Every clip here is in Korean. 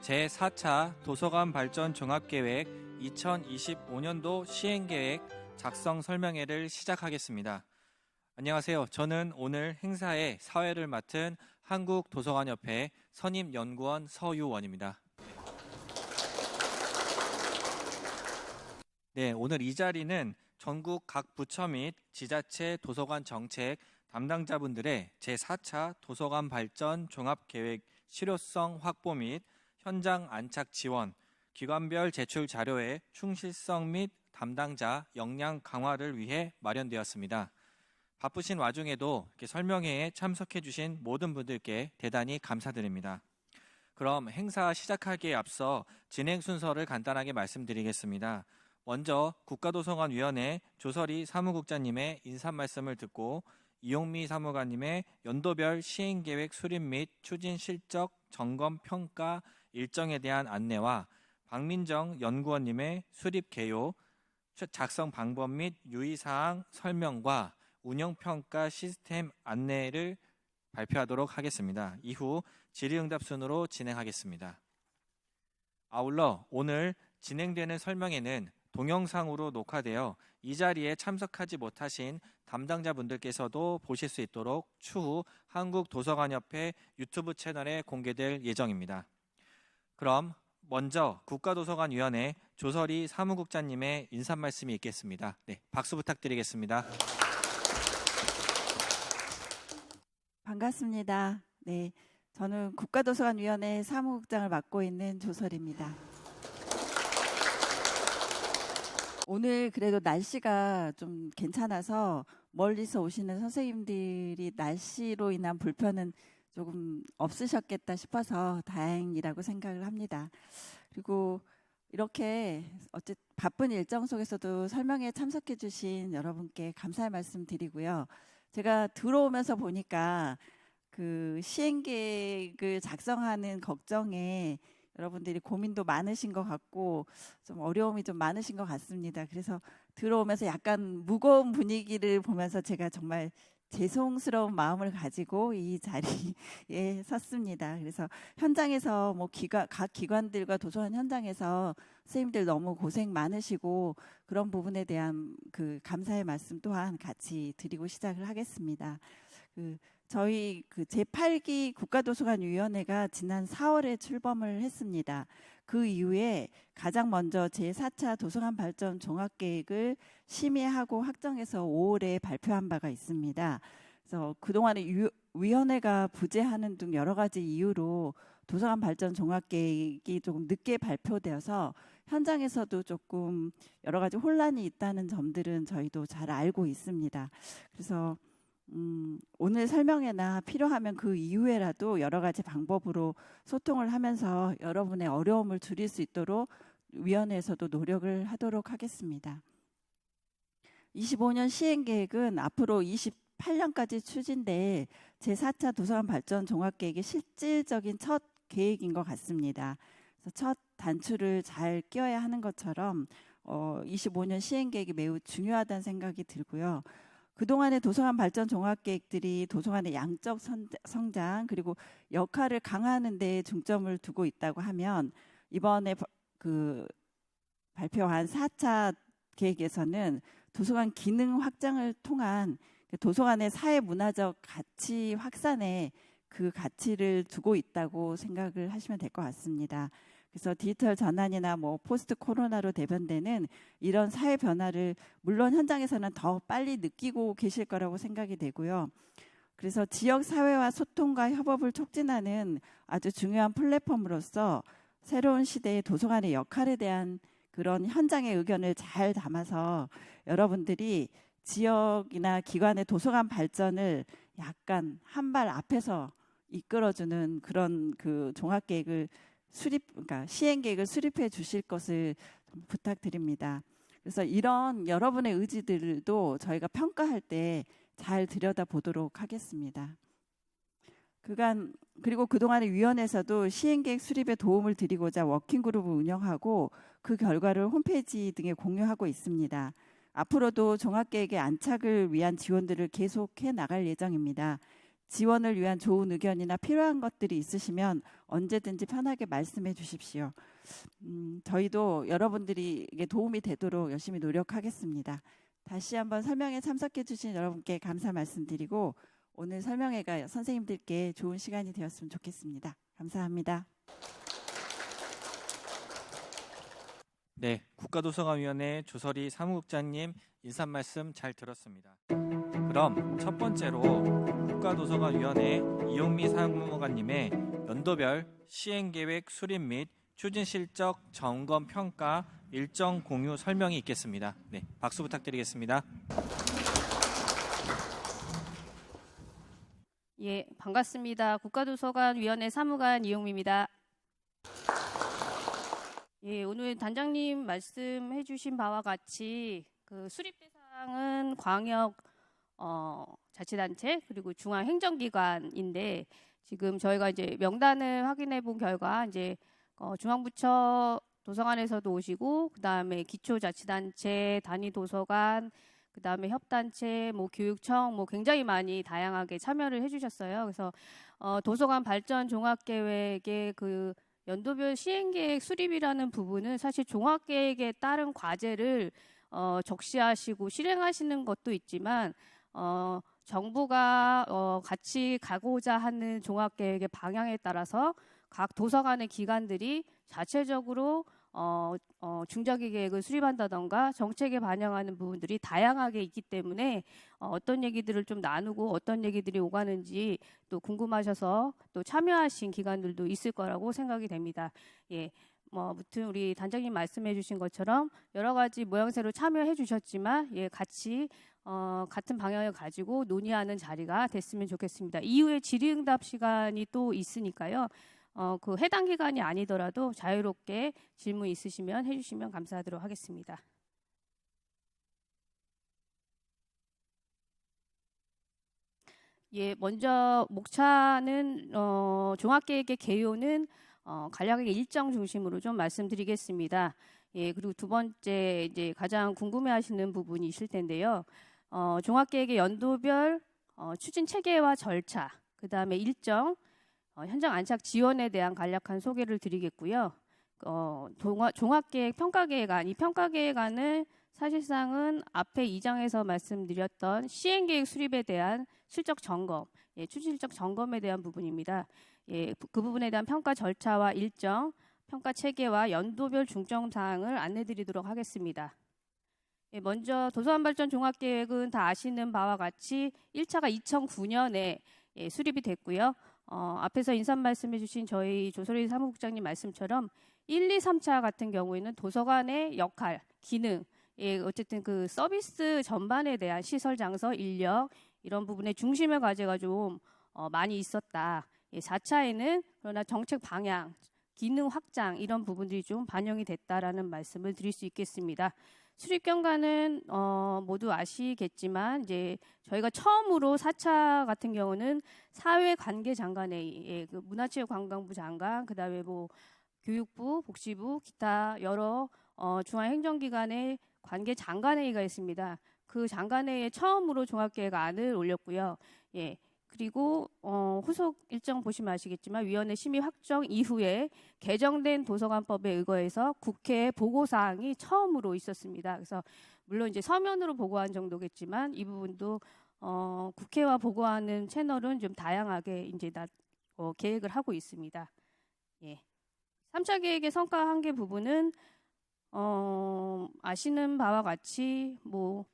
제4차 도서관 발전 종합계획 2025년도 시행계획 작성 설명회를 시작하겠습니다. 안녕하세요. 저는 오늘 행사의 사회를 맡은 한국도서관협회 선임연구원 서유원입니다. 네, 오늘 이 자리는 전국 각 부처 및 지자체 도서관 정책 담당자분들의 제4차 도서관 발전 종합계획 실효성 확보 및 현장 안착 지원, 기관별 제출 자료의 충실성 및 담당자 역량 강화를 위해 마련되었습니다. 바쁘신 와중에도 이렇게 설명회에 참석해 주신 모든 분들께 대단히 감사드립니다. 그럼 행사 시작하기에 앞서 진행 순서를 간단하게 말씀드리겠습니다. 먼저 국가도서관위원회 조설희 사무국장님의 인사 말씀을 듣고 이용미 사무관님의 연도별 시행계획 수립 및 추진 실적 점검 평가 일정에 대한 안내와 박민정 연구원님의 수립 개요, 작성 방법 및 유의사항 설명과 운영평가 시스템 안내를 발표하도록 하겠습니다. 이후 질의응답 순으로 진행하겠습니다. 아울러 오늘 진행되는 설명회는 동영상으로 녹화되어 이 자리에 참석하지 못하신 담당자분들께서도 보실 수 있도록 추후 한국도서관협회 유튜브 채널에 공개될 예정입니다. 그럼 먼저 국가도서관위원회 조설희 사무국장님의 인사 말씀이 있겠습니다. 네, 박수 부탁드리겠습니다. 반갑습니다. 네, 저는 국가도서관위원회 사무국장을 맡고 있는 조설희입니다. 오늘 그래도 날씨가 좀 괜찮아서 멀리서 오시는 선생님들이 날씨로 인한 불편은 조금 없으셨겠다 싶어서 다행이라고 생각을 합니다. 그리고 이렇게 어쨌든 바쁜 일정 속에서도 설명회에 참석해 주신 여러분께 감사의 말씀 드리고요. 제가 들어오면서 보니까 그 시행계획을 작성하는 걱정에 여러분들이 고민도 많으신 것 같고 좀 어려움이 좀 많으신 것 같습니다. 그래서 들어오면서 약간 무거운 분위기를 보면서 제가 정말 죄송스러운 마음을 가지고 이 자리에 섰습니다. 그래서 현장에서 각 기관들과 도서관 현장에서 선생님들 너무 고생 많으시고 그런 부분에 대한 그 감사의 말씀 또한 같이 드리고 시작을 하겠습니다. 저희 제8기 국가도서관위원회가 지난 4월에 출범을 했습니다. 그 이후에 가장 먼저 제4차 도서관 발전 종합계획을 심의하고 확정해서 5월에 발표한 바가 있습니다. 그래서 그동안에 위원회가 부재하는 등 여러 가지 이유로 도서관 발전 종합계획이 조금 늦게 발표되어서 현장에서도 조금 여러 가지 혼란이 있다는 점들은 저희도 잘 알고 있습니다. 그래서 오늘 설명회나 필요하면 그 이후에라도 여러 가지 방법으로 소통을 하면서 여러분의 어려움을 줄일 수 있도록 위원회에서도 노력을 하도록 하겠습니다. 25년 시행계획은 앞으로 28년까지 추진될 제4차 도서관 발전 종합계획의 실질적인 첫 계획인 것 같습니다. 그래서 첫 단추를 잘 끼워야 하는 것처럼 25년 시행계획이 매우 중요하다는 생각이 들고요. 그동안의 도서관 발전 종합계획들이 도서관의 양적 성장 그리고 역할을 강화하는 데 중점을 두고 있다고 하면 이번에 발표한 4차 계획에서는 도서관 기능 확장을 통한 도서관의 사회문화적 가치 확산에 그 가치를 두고 있다고 생각을 하시면 될 것 같습니다. 그래서 디지털 전환이나 포스트 코로나로 대변되는 이런 사회 변화를 물론 현장에서는 더 빨리 느끼고 계실 거라고 생각이 되고요. 그래서 지역 사회와 소통과 협업을 촉진하는 아주 중요한 플랫폼으로서 새로운 시대의 도서관의 역할에 대한 그런 현장의 의견을 잘 담아서 여러분들이 지역이나 기관의 도서관 발전을 약간 한 발 앞에서 이끌어주는 그런 종합계획을 시행계획을 수립해 주실 것을 부탁드립니다. 그래서 이런 여러분의 의지들도 저희가 평가할 때 잘 들여다보도록 하겠습니다. 그리고 그동안의 위원회에서도 시행계획 수립에 도움을 드리고자 워킹그룹을 운영하고 그 결과를 홈페이지 등에 공유하고 있습니다. 앞으로도 종합계획의 안착을 위한 지원들을 계속해 나갈 예정입니다. 지원을 위한 좋은 의견이나 필요한 것들이 있으시면 언제든지 편하게 말씀해 주십시오. 저희도 여러분들이 이게 도움이 되도록 열심히 노력하겠습니다. 다시 한번 설명에 참석해 주신 여러분께 감사 말씀드리고 오늘 설명회가 선생님들께 좋은 시간이 되었으면 좋겠습니다. 감사합니다. 네, 국가도서관위원회 조설희 사무국장님 인사 말씀 잘 들었습니다. 그럼 첫 번째로 국가도서관위원회 이용미 사무관님의 연도별 시행계획 수립 및 추진실적 점검 평가 일정 공유 설명이 있겠습니다. 네, 박수 부탁드리겠습니다. 예, 반갑습니다. 국가도서관위원회 사무관 이용미입니다. 예, 오늘 단장님 말씀해 주신 바와 같이 그 수립 대상은 광역 자치단체 그리고 중앙행정기관인데 지금 저희가 이제 명단을 확인해 본 결과 이제 중앙부처 도서관에서도 오시고 그다음에 기초자치단체, 단위도서관, 그다음에 협단체, 뭐 교육청 뭐 굉장히 많이 다양하게 참여를 해주셨어요. 그래서 도서관 발전 종합계획의 그 연도별 시행계획 수립이라는 부분은 사실 종합계획에 따른 과제를 적시하시고 실행하시는 것도 있지만 정부가 같이 가고자 하는 종합계획의 방향에 따라서 각 도서관의 기관들이 자체적으로 중장기 계획을 수립한다던가 정책에 반영하는 부분들이 다양하게 있기 때문에 어떤 얘기들을 좀 나누고 어떤 얘기들이 오가는지 또 궁금하셔서 또 참여하신 기관들도 있을 거라고 생각이 됩니다. 예. 아무튼 우리 단장님 말씀해 주신 것처럼 여러 가지 모양새로 참여해 주셨지만 예, 같이 같은 방향을 가지고 논의하는 자리가 됐으면 좋겠습니다. 이후에 질의응답 시간이 또 있으니까요. 그 해당 기간이 아니더라도 자유롭게 질문 있으시면 해주시면 감사하도록 하겠습니다. 예, 먼저 목차는 종합계획의 개요는 간략하게 일정 중심으로 좀 말씀드리겠습니다. 예, 그리고 두 번째 이제 가장 궁금해하시는 부분이 있을 텐데요. 종합계획의 연도별 추진 체계와 절차, 그 다음에 일정, 현장 안착 지원에 대한 간략한 소개를 드리겠고요. 종합계획 평가계획안, 이 평가계획안을 사실상은 앞에 2장에서 말씀드렸던 시행계획 수립에 대한 실적 점검, 예, 추진실적 점검에 대한 부분입니다. 예, 그 부분에 대한 평가 절차와 일정, 평가 체계와 연도별 중점 사항을 안내드리도록 하겠습니다. 예, 먼저 도서관 발전 종합계획은 다 아시는 바와 같이 1차가 2009년에 예, 수립이 됐고요. 앞에서 인사 말씀해 주신 저희 조설희 사무국장님 말씀처럼 1, 2, 3차 같은 경우에는 도서관의 역할, 기능, 예, 어쨌든 그 서비스 전반에 대한 시설, 장소, 인력 이런 부분에 중심의 과제가 좀 많이 있었다. 예, 4차에는 그러나 정책 방향, 기능 확장 이런 부분들이 좀 반영이 됐다라는 말씀을 드릴 수 있겠습니다. 수립 경과는 모두 아시겠지만 이제 저희가 처음으로 4차 같은 경우는 사회관계장관회의, 예, 그 문화체육관광부 장관, 그다음에 뭐 교육부, 복지부, 기타 여러 중앙행정기관의 관계장관회의가 있습니다. 그 장관회의에 처음으로 종합계획안을 올렸고요. 예. 그리고 후속 일정 보시면 아시겠지만 위원회 심의 확정 이후에 개정된 도서관법에 의거해서 국회에 보고사항이 처음으로 있었습니다. 그래서 물론 이제 서면으로 보고한 정도겠지만 이 부분도 국회와 보고하는 채널은 좀 다양하게 이제 계획을 하고 있습니다. 예. 3차 계획의 성과 한계 부분은 아시는 바와 같이 뭐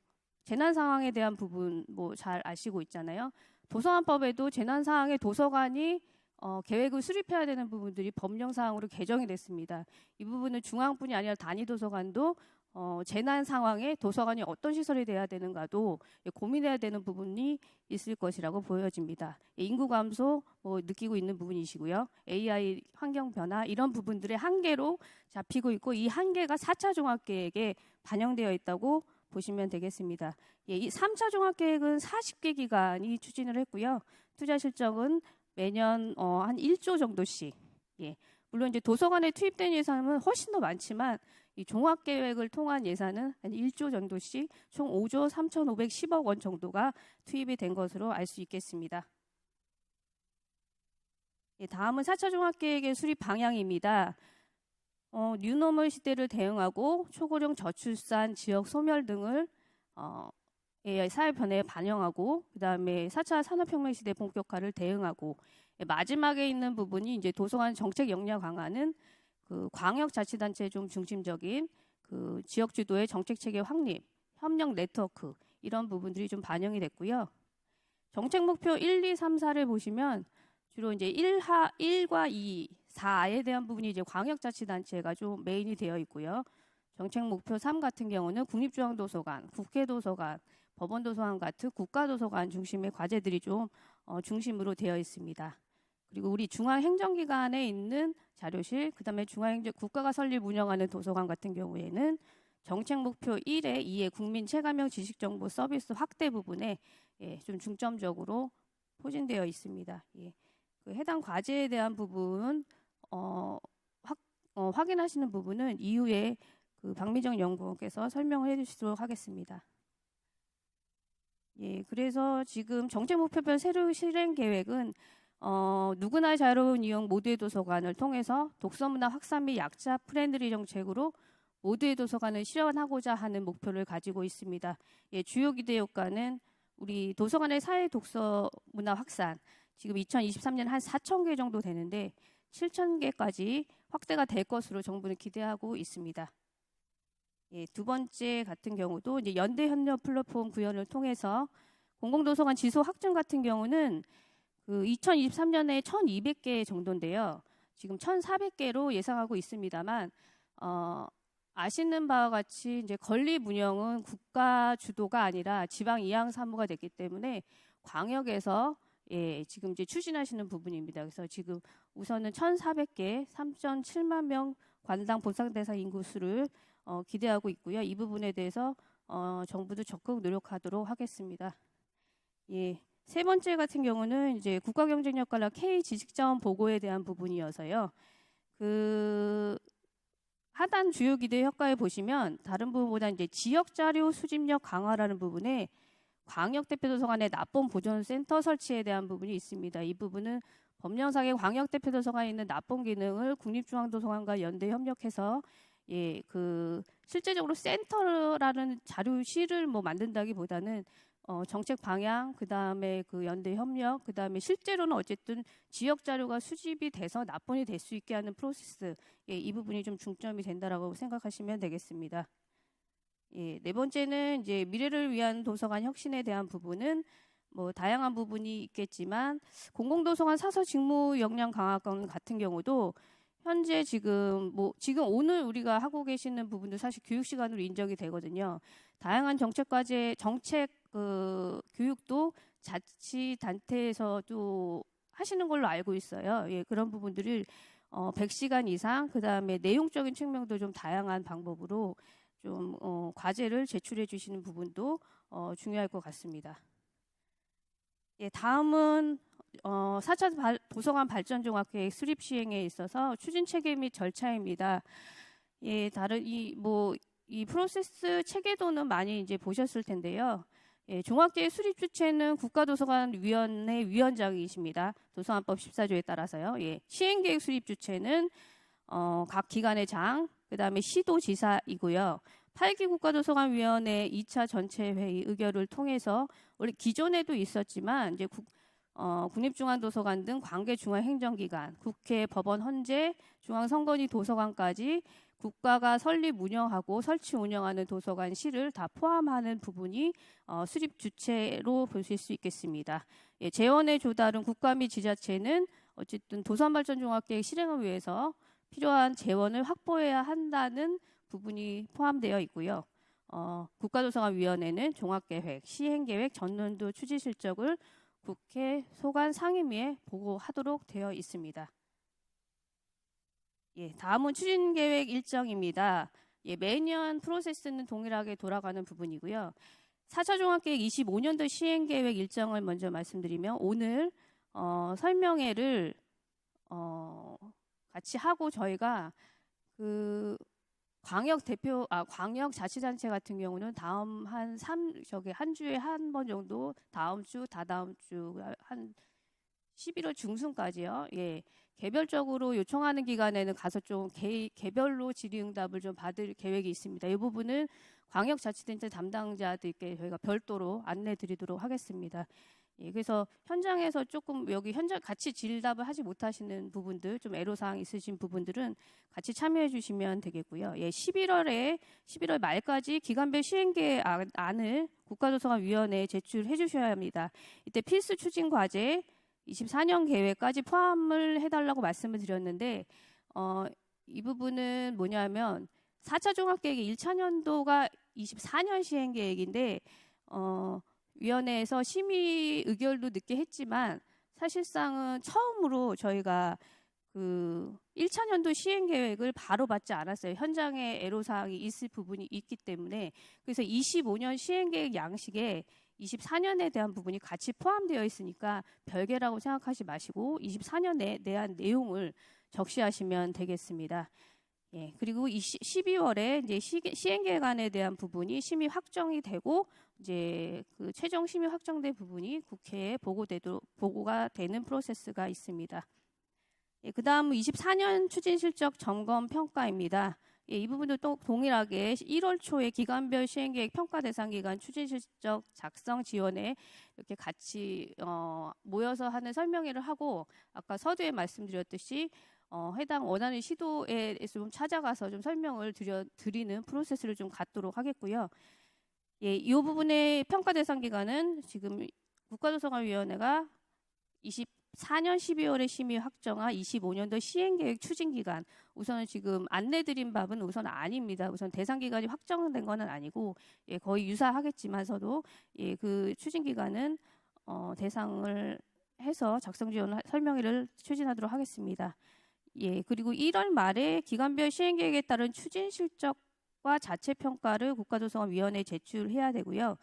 재난 상황에 대한 부분 뭐 잘 아시고 있잖아요. 도서관법에도 재난 상황에 도서관이 계획을 수립해야 되는 부분들이 법령 사항으로 개정이 됐습니다. 이 부분은 중앙뿐이 아니라 단위 도서관도 재난 상황에 도서관이 어떤 시설이 돼야 되는가도 고민해야 되는 부분이 있을 것이라고 보여집니다. 인구 감소 뭐 느끼고 있는 부분이시고요. AI 환경 변화 이런 부분들의 한계로 잡히고 있고 이 한계가 4차 종합계획에 반영되어 있다고 보시면 되겠습니다. 예, 이 3차 종합계획은 40개 기관이 추진을 했고요. 투자 실적은 매년 한 1조 정도씩. 예, 물론 이제 도서관에 투입된 예산은 훨씬 더 많지만 이 종합계획을 통한 예산은 한 1조 정도씩 총 5조 3,510억 원 정도가 투입이 된 것으로 알 수 있겠습니다. 예, 다음은 4차 종합계획의 수립 방향입니다. 뉴노멀 시대를 대응하고 초고령 저출산, 지역 소멸 등을 사회 변화에 반영하고, 그다음에 4차 산업혁명 시대 본격화를 대응하고, 마지막에 있는 부분이 이제 도서관 정책 역량 강화는 그 광역자치단체 좀 중심적인 그 지역 주도의 정책 체계 확립, 협력 네트워크 이런 부분들이 좀 반영이 됐고요. 정책 목표 1, 2, 3, 4를 보시면 주로 이제 1과 2, 4에 대한 부분이 이제 광역자치단체가 좀 메인이 되어 있고요. 정책 목표 3 같은 경우는 국립중앙도서관, 국회도서관, 법원도서관 같은 국가도서관 중심의 과제들이 좀 중심으로 되어 있습니다. 그리고 우리 중앙행정기관에 있는 자료실, 그다음에 국가가 설립 운영하는 도서관 같은 경우에는 정책 목표 1에 2의 국민 체감형 지식정보 서비스 확대 부분에 좀 중점적으로 포진되어 있습니다. 그 해당 과제에 대한 부분 확인하시는 부분은 이후에 그 박미정 연구원께서 설명을 해주시도록 하겠습니다. 그래서 지금 정책 목표별 세부 실행 계획은 누구나 자유로운 이용 모두의 도서관을 통해서 독서문화 확산 및 약자 프렌들리 정책으로 모두의 도서관을 실현하고자 하는 목표를 가지고 있습니다. 주요 기대 효과는 우리 도서관의 사회 독서 문화 확산, 지금 2023년 한 4,000개 정도 되는데 7,000개까지 확대가 될 것으로 정부는 기대하고 있습니다. 두 번째 같은 경우도 이제 연대 협력 플랫폼 구현을 통해서 공공도서관 지속 확충 같은 경우는 그 2023년에 1,200개 정도인데요. 지금 1,400개로 예상하고 있습니다만 아시는 바와 같이 이제 건립 운영은 국가 주도가 아니라 지방 이양 사무가 됐기 때문에 광역에서 지금 이제 추진하시는 부분입니다. 그래서 지금 우선은 1,400개, 3.7만 명 관당 보상 대상 인구수를 기대하고 있고요. 이 부분에 대해서 정부도 적극 노력하도록 하겠습니다. 세 번째 같은 경우는 이제 국가경쟁력관련 K 지식자원 보고에 대한 부분이어서요. 그 하단 주요 기대 효과에 보시면 다른 부분보다 이제 지역 자료 수집력 강화라는 부분에 광역대표도서관의 납본 보존센터 설치에 대한 부분이 있습니다. 이 부분은 법령상의 광역대표도서관에 있는 납본 기능을 국립중앙도서관과 연대 협력해서 그 실제적으로 센터라는 자료실을 만든다기보다는 정책 방향, 그 다음에 그 연대 협력, 그 다음에 실제로는 어쨌든 지역 자료가 수집이 돼서 납본이 될 수 있게 하는 프로세스, 이 부분이 좀 중점이 된다라고 생각하시면 되겠습니다. 네 번째는 이제 미래를 위한 도서관 혁신에 대한 부분은 다양한 부분이 있겠지만 공공도서관 사서 직무 역량 강화권 같은 경우도 현재 지금 오늘 우리가 하고 계시는 부분도 사실 교육 시간으로 인정이 되거든요. 다양한 정책 교육도 자치단체에서도 하시는 걸로 알고 있어요. 그런 부분들을 100시간 이상, 그 다음에 내용적인 측면도 좀 다양한 방법으로 좀 과제를 제출해 주시는 부분도 중요할 것 같습니다. 다음은 4차 도서관 발전 종합계획 수립 시행에 있어서 추진 체계 및 절차입니다. 이 프로세스 체계도는 많이 이제 보셨을 텐데요. 종합계획 수립 주체는 국가도서관위원회 위원장이십니다. 도서관법 14조에 따라서요. 시행계획 수립 주체는 각 기관의 장, 그 다음에 시도지사이고요. 8기 국가도서관위원회 2차 전체 회의 의결을 통해서 원래 기존에도 있었지만 이제 국립중앙도서관 등 관계 중앙행정기관, 국회, 법원, 헌재, 중앙선관위 도서관까지 국가가 설립 운영하고 설치 운영하는 도서관실을 다 포함하는 부분이 수립 주체로 보실 수 있겠습니다. 재원의 조달은 국가 및 지자체는 어쨌든 도서관발전 종합계획 실행을 위해서 필요한 재원을 확보해야 한다는 부분이 포함되어 있고요. 국가도서관위원회는 종합계획, 시행계획, 전년도 추진 실적을 국회 소관 상임위에 보고하도록 되어 있습니다. 다음은 추진계획 일정입니다. 매년 프로세스는 동일하게 돌아가는 부분이고요. 4차 종합계획 25년도 시행계획 일정을 먼저 말씀드리면 오늘 설명회를 같이 하고 저희가 그 광역자치단체 같은 경우는 다음 한 주에 한 번 정도, 다음 주, 다다음 주 한 11월 중순까지요. 예. 개별적으로 요청하는 기간에는 가서 좀 개별로 질의응답을 좀 받을 계획이 있습니다. 이 부분은 광역자치단체 담당자들께 저희가 별도로 안내드리도록 하겠습니다. 예, 그래서 현장에서 조금 여기 현장 같이 질답을 하지 못하시는 부분들, 좀 애로사항 있으신 부분들은 같이 참여해 주시면 되겠고요. 예, 11월 말까지 기간별 시행계획 안을 국가도서관위원회에 제출해 주셔야 합니다. 이때 필수 추진 과제 24년 계획까지 포함을 해달라고 말씀을 드렸는데 이 부분은 뭐냐면 4차 종합계획의 1차 년도가 24년 시행계획인데 위원회에서 심의 의결도 늦게 했지만 사실상은 처음으로 저희가 그 1차 년도 시행계획을 바로 받지 않았어요. 현장에 애로사항이 있을 부분이 있기 때문에. 그래서 25년 시행계획 양식에 24년에 대한 부분이 같이 포함되어 있으니까 별개라고 생각하지 마시고 24년에 대한 내용을 적시하시면 되겠습니다. 예, 그리고 12월에 이제 시행계획안에 대한 부분이 심의 확정이 되고 이제 그 최종 심의 확정된 부분이 국회에 보고가 되는 프로세스가 있습니다. 예, 그다음 24년 추진실적 점검 평가입니다. 예, 이 부분도 또 동일하게 1월 초에 기간별 시행계획 평가 대상 기간 추진실적 작성 지원에 이렇게 같이 모여서 하는 설명회를 하고 아까 서두에 말씀드렸듯이 해당 원하는 시도에 좀 찾아가서 좀 설명을 드리는 프로세스를 좀 갖도록 하겠고요. 예, 이 부분의 평가 대상 기간은 지금 국가도서관위원회가 24년 12월에 심의 확정한 25년도 시행계획 추진기간 우선은 지금 안내드린 바는 우선 아닙니다. 우선 대상 기간이 확정된 것은 아니고 예, 거의 유사하겠지만서도 예, 그 추진기간은 대상을 해서 작성 지원 설명회를 추진하도록 하겠습니다. 예, 그리고 1월 말에 기간별 시행계획에 따른 추진 실적과 자체 평가를 국가도서관위원회에 제출해야 되고요.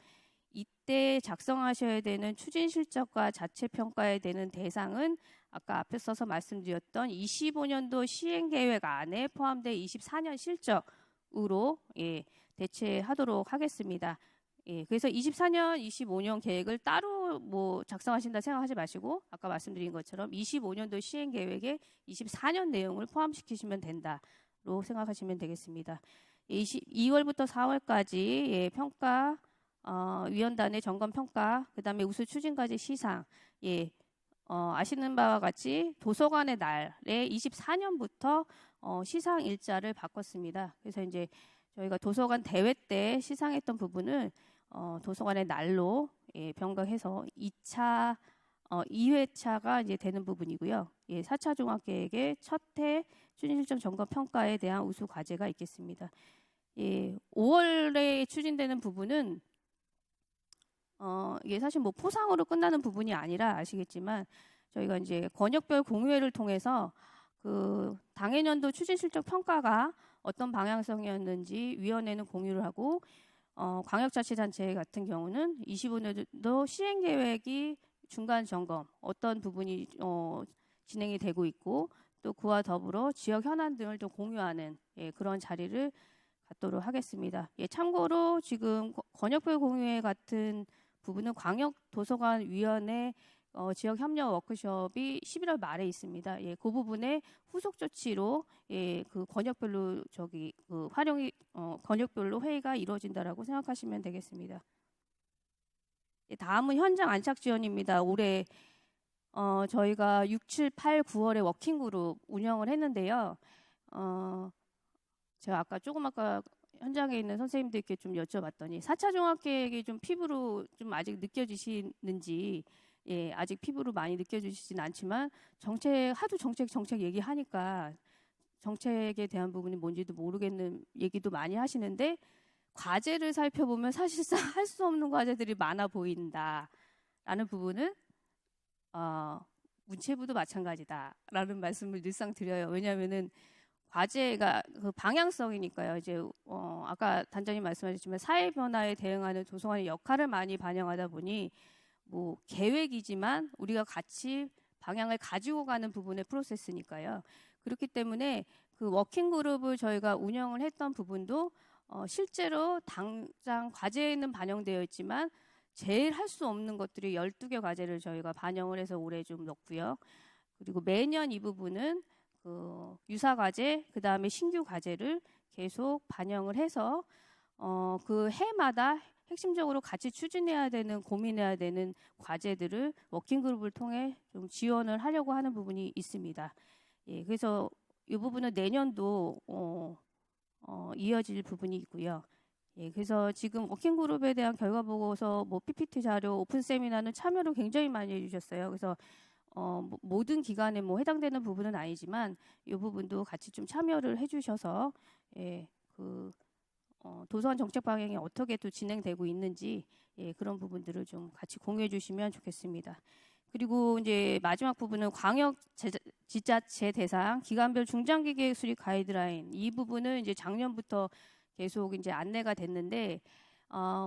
이때 작성하셔야 되는 추진 실적과 자체 평가에 되는 대상은 아까 앞에 서서 말씀드렸던 25년도 시행계획 안에 포함된 24년 실적으로 예, 대체하도록 하겠습니다. 예, 그래서 24년, 25년 계획을 따로 뭐 작성하신다 생각하지 마시고 아까 말씀드린 것처럼 25년도 시행계획에 24년 내용을 포함시키시면 된다로 생각하시면 되겠습니다. 2월부터 4월까지 예, 평가 위원단의 점검 평가, 그다음에 우수 추진과제 시상, 예, 아시는 바와 같이 도서관의 날에 24년부터 시상 일자를 바꿨습니다. 그래서 이제 저희가 도서관 대회 때 시상했던 부분을 도서관의 날로 예, 변경해서 2회차가 이제 되는 부분이고요. 예, 4차 종합계획의 첫 해 추진실적 점검 평가에 대한 우수 과제가 있겠습니다. 예, 5월에 추진되는 부분은 이게 사실 뭐 포상으로 끝나는 부분이 아니라 아시겠지만 저희가 이제 권역별 공유회를 통해서 그 당해년도 추진실적 평가가 어떤 방향성이었는지 위원회는 공유를 하고 광역자치단체 같은 경우는 25년도 시행계획이 중간 점검 어떤 부분이 진행이 되고 있고 또 그와 더불어 지역 현안 등을 또 공유하는 예, 그런 자리를 갖도록 하겠습니다. 예, 참고로 지금 권역별 공유회 같은 부분은 광역도서관위원회 지역 협력 워크숍이 11월 말에 있습니다. 예, 그 부분에 후속 조치로 예, 그 권역별로 권역별로 회의가 이루어진다라고 생각하시면 되겠습니다. 예, 다음은 현장 안착 지원입니다. 올해 저희가 6, 7, 8, 9월에 워킹그룹 운영을 했는데요. 제가 아까 현장에 있는 선생님들께 좀 여쭤봤더니 4차 종합계획이 좀 피부로 좀 아직 느껴지시는지 예, 아직 피부로 많이 느껴지시진 않지만 하도 정책 얘기하니까 정책에 대한 부분이 뭔지도 모르겠는 얘기도 많이 하시는데 과제를 살펴보면 사실상 할 수 없는 과제들이 많아 보인다라는 부분은 문체부도 마찬가지다라는 말씀을 늘상 드려요. 왜냐하면은 과제가 그 방향성이니까요. 이제 아까 단장님 말씀하셨지만 사회 변화에 대응하는 도서관의 역할을 많이 반영하다 보니 뭐 계획이지만 우리가 같이 방향을 가지고 가는 부분의 프로세스니까요. 그렇기 때문에 그 워킹 그룹을 저희가 운영을 했던 부분도 실제로 당장 과제에는 반영되어 있지만 제일 할 수 없는 것들이 12개 과제를 저희가 반영을 해서 올해 좀 넣고요. 그리고 매년 이 부분은 그 유사 과제, 그 다음에 신규 과제를 계속 반영을 해서 그 해마다 핵심적으로 같이 추진해야 되는, 고민해야 되는 과제들을 워킹그룹을 통해 좀 지원을 하려고 하는 부분이 있습니다. 예, 그래서 이 부분은 내년도 이어질 부분이 있고요. 예, 그래서 지금 워킹그룹에 대한 결과 보고서, 뭐 PPT 자료, 오픈 세미나는 참여를 굉장히 많이 해주셨어요. 그래서 모든 기관에 뭐 해당되는 부분은 아니지만 이 부분도 같이 좀 참여를 해주셔서 예, 도서관 정책 방향이 어떻게 또 진행되고 있는지 예, 그런 부분들을 좀 같이 공유해 주시면 좋겠습니다. 그리고 이제 마지막 부분은 광역 지자체 대상 기관별 중장기 계획 수립 가이드라인, 이 부분은 이제 작년부터 계속 이제 안내가 됐는데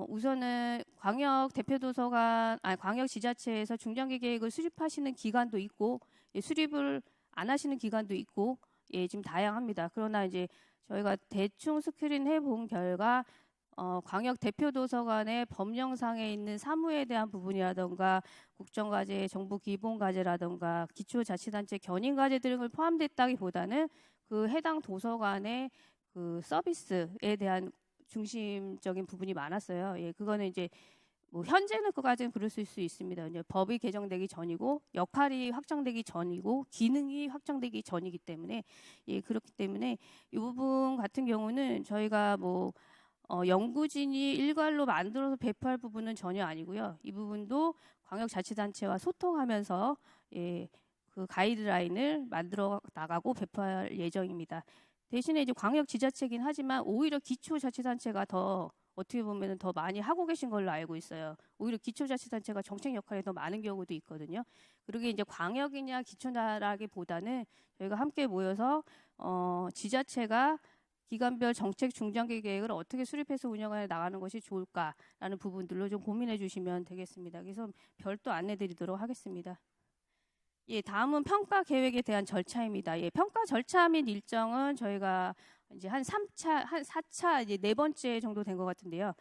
우선은 광역 대표도서관, 광역 지자체에서 중장기 계획을 수립하시는 기관도 있고 예, 수립을 안 하시는 기관도 있고 예, 지금 다양합니다. 그러나 이제 저희가 대충 스크린 해본 결과 광역 대표도서관의 법령상에 있는 사무에 대한 부분이라던가 국정과제, 정부 기본과제라던가 기초자치단체 견인과제 등을 포함됐다기보다는 그 해당 도서관의 그 서비스에 대한 중심적인 부분이 많았어요. 예, 그거는 이제 뭐 현재는 그까지는 그럴 수 있습니다. 이제 법이 개정되기 전이고 역할이 확장되기 전이고 기능이 확장되기 전이기 때문에 예, 그렇기 때문에 이 부분 같은 경우는 저희가 뭐 연구진이 일괄로 만들어서 배포할 부분은 전혀 아니고요. 이 부분도 광역자치단체와 소통하면서 예, 그 가이드라인을 만들어 나가고 배포할 예정입니다. 대신에 이제 광역지자체긴 하지만 오히려 기초자치단체가 더 어떻게 보면 더 많이 하고 계신 걸로 알고 있어요. 오히려 기초자치단체가 정책 역할이 더 많은 경우도 있거든요. 그러게 이제 광역이냐 기초나라기보다는 저희가 함께 모여서 지자체가 기관별 정책 중장기 계획을 어떻게 수립해서 운영해 나가는 것이 좋을까라는 부분들로 좀 고민해 주시면 되겠습니다. 그래서 별도 안내 드리도록 하겠습니다. 예, 다음은 평가 계획에 대한 절차입니다. 예, 평가 절차 및 일정은 저희가 이제 한 4차 이제 4번째 정도 된 것 같은데요.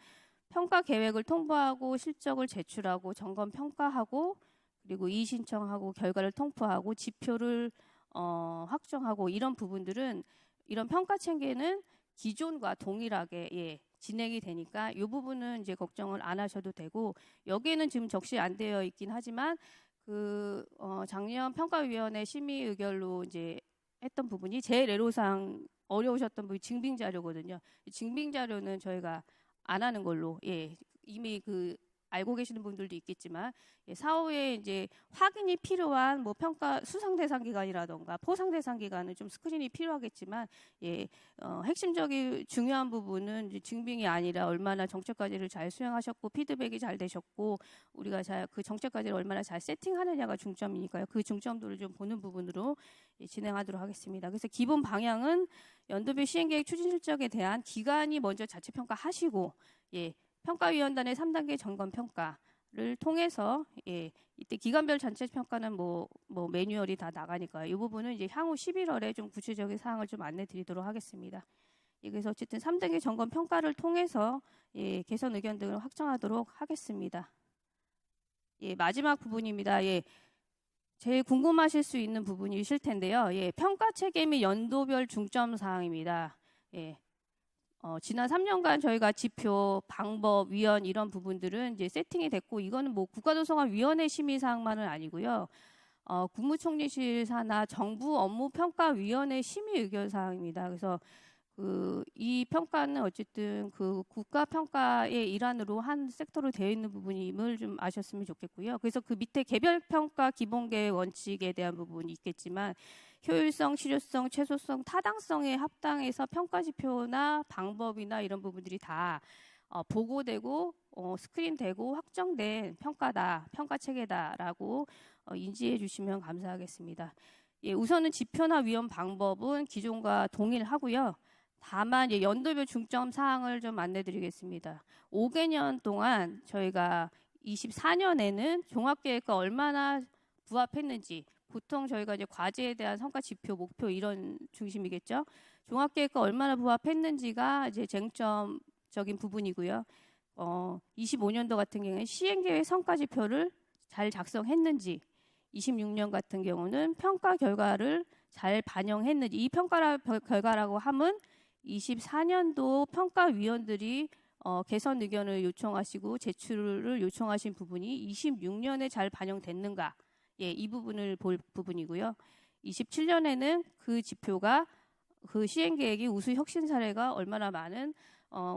평가 계획을 통보하고 실적을 제출하고 점검 평가하고 그리고 이의 신청하고 결과를 통보하고 지표를 확정하고 이런 부분들은 이런 평가 체계는 기존과 동일하게 예, 진행이 되니까 이 부분은 이제 걱정을 안 하셔도 되고 여기에는 지금 적시 안 되어 있긴 하지만 작년 평가위원회 심의 의결로 이제 했던 부분이 제일 애로사항 어려우셨던 부분이 증빙 자료거든요. 증빙 자료는 저희가 안 하는 걸로 예, 이미 알고 계시는 분들도 있겠지만 예, 사후에 이제 확인이 필요한 뭐 평가 수상 대상 기관이라던가 포상 대상 기관은 좀 스크린이 필요하겠지만 예, 핵심적인 중요한 부분은 이제 증빙이 아니라 얼마나 정책 과제를 잘 수행하셨고 피드백이 잘 되셨고 우리가 그 정책 과제를 얼마나 잘 세팅하느냐가 중점이니까요. 그 중점도를 좀 보는 부분으로 예, 진행하도록 하겠습니다. 그래서 기본 방향은 연도별 시행계획 추진 실적에 대한 기관이 먼저 자체 평가하시고 예, 평가위원단의 3단계 점검 평가를 통해서 예, 이때 기관별 전체 평가는 뭐 매뉴얼이 다 나가니까요. 이 부분은 이제 향후 11월에 좀 구체적인 사항을 좀 안내 드리도록 하겠습니다. 예, 그래서 어쨌든 3단계 점검 평가를 통해서 예, 개선 의견 등을 확정하도록 하겠습니다. 예, 마지막 부분입니다. 예, 제일 궁금하실 수 있는 부분이실 텐데요. 예, 평가 체계 및 연도별 중점 사항입니다. 예. 지난 3년간 저희가 지표, 방법, 위원 이런 부분들은 이제 세팅이 됐고 이거는 뭐 국가도서관위원회 심의사항만은 아니고요. 국무총리실 산하 정부 업무평가위원회 심의 의견사항입니다. 그래서 이 평가는 어쨌든 국가평가의 일환으로 한 섹터로 되어 있는 부분임을 좀 아셨으면 좋겠고요. 그래서 그 밑에 개별평가 기본계획 원칙에 대한 부분이 있겠지만 효율성, 실효성, 최소성, 타당성에 합당해서 평가지표나 방법이나 이런 부분들이 다 보고되고 스크린되고 확정된 평가다, 평가체계다라고 인지해 주시면 감사하겠습니다. 예, 우선은 지표나 위원 방법은 기존과 동일하고요. 다만 연도별 중점 사항을 좀 안내드리겠습니다. 5개년 동안 저희가 24년에는 종합계획과 얼마나 부합했는지 보통 저희가 이제 과제에 대한 성과 지표, 목표 이런 중심이겠죠. 종합계획과 얼마나 부합했는지가 이제 쟁점적인 부분이고요. 25년도 같은 경우에 시행계획 성과지표를 잘 작성했는지, 26년 같은 경우는 평가 결과를 잘 반영했는지, 이 평가 결과라고 함은 24년도 평가위원들이 개선 의견을 요청하시고 제출을 요청하신 부분이 26년에 잘 반영됐는가, 예, 이 부분을 볼 부분이고요. 27년에는 그 지표가 그 시행계획이 우수 혁신 사례가 얼마나 많은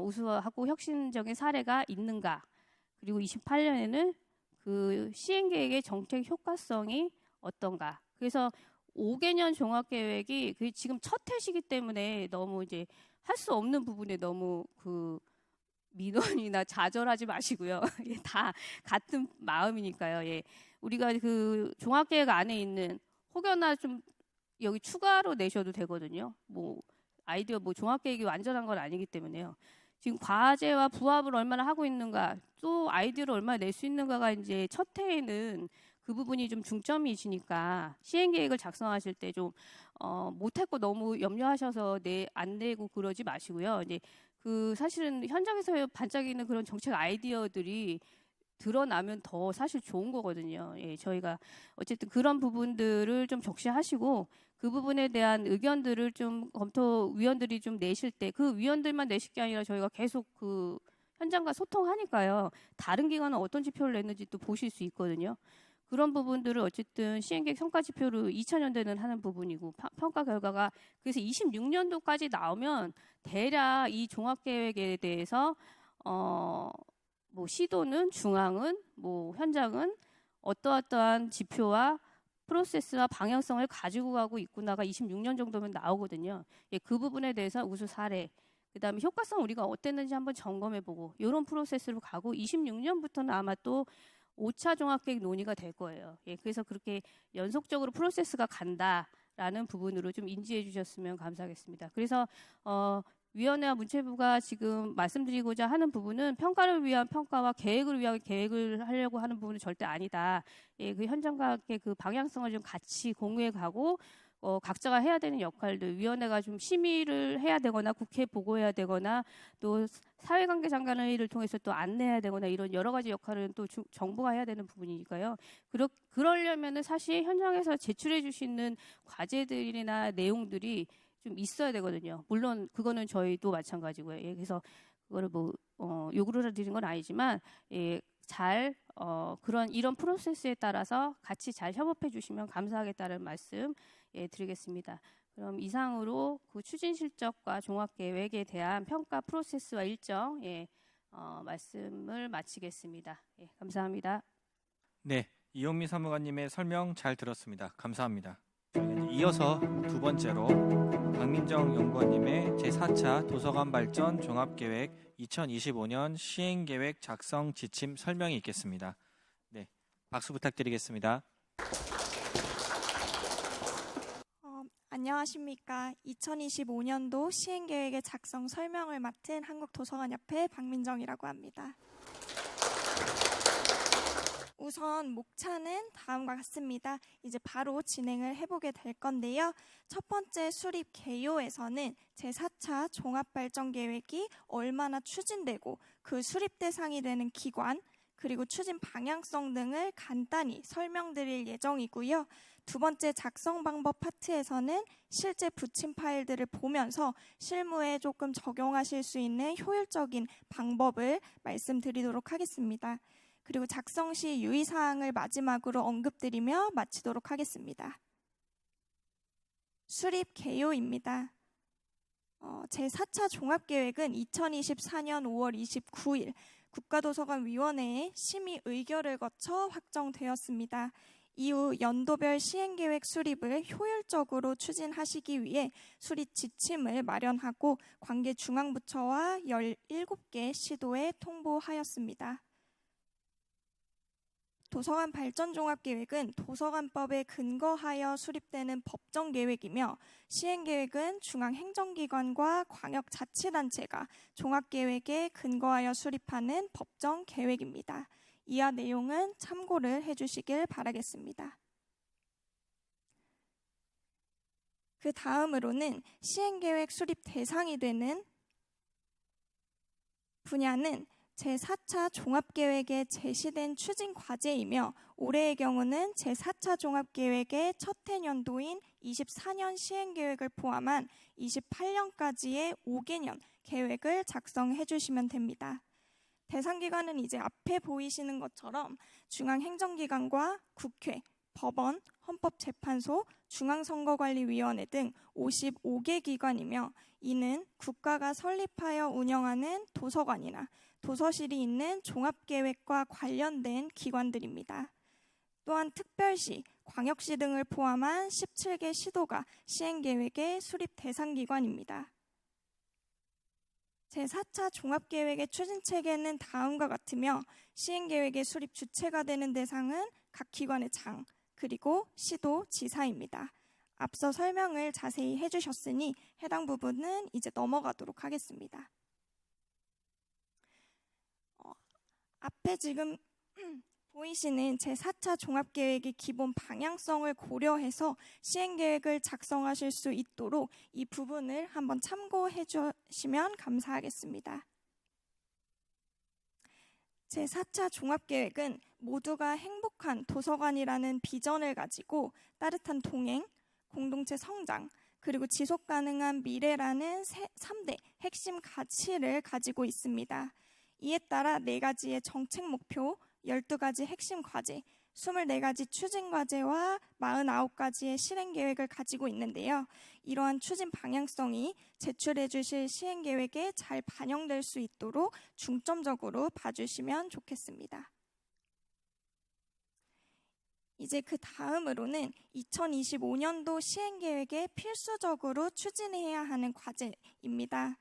우수하고 혁신적인 사례가 있는가, 그리고 28년에는 그 시행계획의 정책 효과성이 어떤가. 그래서 5개년 종합계획이 그 지금 첫 해시기 때문에 너무 이제 할 수 없는 부분에 너무 그 민원이나 좌절하지 마시고요. 예, 다 같은 마음이니까요. 예. 우리가 그 종합계획 안에 있는 혹여나 좀 여기 추가로 내셔도 되거든요. 뭐 아이디어 뭐 종합계획이 완전한 건 아니기 때문에요. 지금 과제와 부합을 얼마나 하고 있는가, 또 아이디어를 얼마나 낼 수 있는가가 이제 첫 해에는 그 부분이 좀 중점이시니까 시행계획을 작성하실 때 좀 못했고 너무 염려하셔서 안 내고 그러지 마시고요. 이제 그 사실은 현장에서 반짝이는 그런 정책 아이디어들이 드러나면 더 사실 좋은 거거든요. 예, 저희가 어쨌든 그런 부분들을 좀 적시하시고 그 부분에 대한 의견들을 좀 검토위원들이 좀 내실 때 그 위원들만 내실 게 아니라 저희가 계속 그 현장과 소통하니까요. 다른 기관은 어떤 지표를 냈는지 또 보실 수 있거든요. 그런 부분들을 어쨌든 시행계획 성과지표로 2000년대는 하는 부분이고 평가 결과가 그래서 26년도까지 나오면 대략 이 종합계획에 대해서 뭐 시도는 중앙은 뭐 현장은 어떠한 지표와 프로세스와 방향성을 가지고 가고 있구나가 26년 정도면 나오거든요. 예, 그 부분에 대해서 우수 사례, 그다음에 효과성 우리가 어땠는지 한번 점검해보고 이런 프로세스로 가고 26년부터는 아마 또 5차 종합계획 논의가 될 거예요. 예, 그래서 그렇게 연속적으로 프로세스가 간다라는 부분으로 좀 인지해 주셨으면 감사하겠습니다. 그래서 위원회와 문체부가 지금 말씀드리고자 하는 부분은 평가를 위한 평가와 계획을 위한 계획을 하려고 하는 부분은 절대 아니다. 예, 그 현장과 그 방향성을 좀 같이 공유해 가고 각자가 해야 되는 역할들, 위원회가 좀 심의를 해야 되거나 국회에 보고해야 되거나 또 사회관계 장관회의를 통해서 또 안내해야 되거나 이런 여러 가지 역할은 또 정부가 해야 되는 부분이니까요. 그러려면은 사실 현장에서 제출해 주시는 과제들이나 내용들이 좀 있어야 되거든요. 물론 그거는 저희도 마찬가지고요. 예, 그래서 그거를 뭐 요구를 드린 건 아니지만 예, 잘 이런 프로세스에 따라서 같이 잘 협업해 주시면 감사하겠다는 말씀 예, 드리겠습니다. 그럼 이상으로 그 추진 실적과 종합계획에 대한 평가 프로세스와 일정 예, 말씀을 마치겠습니다. 예, 감사합니다. 네, 이용미 사무관님의 설명 잘 들었습니다. 감사합니다. 이어서 두 번째로 박민정 연구원님의 제4차 도서관 발전 종합계획 2025년 시행계획 작성 지침 설명이 있겠습니다. 네, 박수 부탁드리겠습니다. 안녕하십니까. 2025년도 시행계획의 작성 설명을 맡은 한국도서관협회 박민정이라고 합니다. 우선 목차는 다음과 같습니다. 이제 바로 진행을 해보게 될 건데요. 첫 번째 수립 개요에서는 제4차 종합발전계획이 얼마나 추진되고 그 수립 대상이 되는 기관, 그리고 추진 방향성 등을 간단히 설명드릴 예정이고요. 두 번째 작성 방법 파트에서는 실제 붙인 파일들을 보면서 실무에 조금 적용하실 수 있는 효율적인 방법을 말씀드리도록 하겠습니다. 그리고 작성 시 유의사항을 마지막으로 언급드리며 마치도록 하겠습니다. 수립 개요입니다. 제4차 종합계획은 2024년 5월 29일 국가도서관위원회의 심의 의결을 거쳐 확정되었습니다. 이후 연도별 시행계획 수립을 효율적으로 추진하시기 위해 수립 지침을 마련하고 관계 중앙부처와 17개 시도에 통보하였습니다. 도서관 발전 종합계획은 도서관법에 근거하여 수립되는 법정계획이며 시행계획은 중앙행정기관과 광역자치단체가 종합계획에 근거하여 수립하는 법정계획입니다. 이하 내용은 참고를 해주시길 바라겠습니다. 그 다음으로는 시행계획 수립 대상이 되는 분야는 제4차 종합계획에 제시된 추진 과제이며 올해의 경우는 제4차 종합계획의 첫 해년도인 24년 시행계획을 포함한 28년까지의 5개년 계획을 작성해 주시면 됩니다. 대상 기관은 이제 앞에 보이시는 것처럼 중앙행정기관과 국회, 법원, 헌법재판소, 중앙선거관리위원회 등 55개 기관이며 이는 국가가 설립하여 운영하는 도서관이나 도서실이 있는 종합계획과 관련된 기관들입니다. 또한 특별시, 광역시 등을 포함한 17개 시도가 시행계획의 수립 대상 기관입니다. 제4차 종합계획의 추진체계는 다음과 같으며 시행계획의 수립 주체가 되는 대상은 각 기관의 장, 그리고 시도, 지사입니다. 앞서 설명을 자세히 해주셨으니 해당 부분은 이제 넘어가도록 하겠습니다. 앞에 지금 보이시는 제4차 종합계획의 기본 방향성을 고려해서 시행계획을 작성하실 수 있도록 이 부분을 한번 참고해 주시면 감사하겠습니다. 제4차 종합계획은 모두가 행복한 도서관이라는 비전을 가지고 따뜻한 동행, 공동체 성장, 그리고 지속가능한 미래라는 3대 핵심 가치를 가지고 있습니다. 이에 따라 4가지의 정책 목표, 12가지 핵심 과제, 24가지 추진 과제와 49가지의 실행 계획을 가지고 있는데요. 이러한 추진 방향성이 제출해 주실 시행 계획에 잘 반영될 수 있도록 중점적으로 봐주시면 좋겠습니다. 이제 그 다음으로는 2025년도 시행 계획에 필수적으로 추진해야 하는 과제입니다.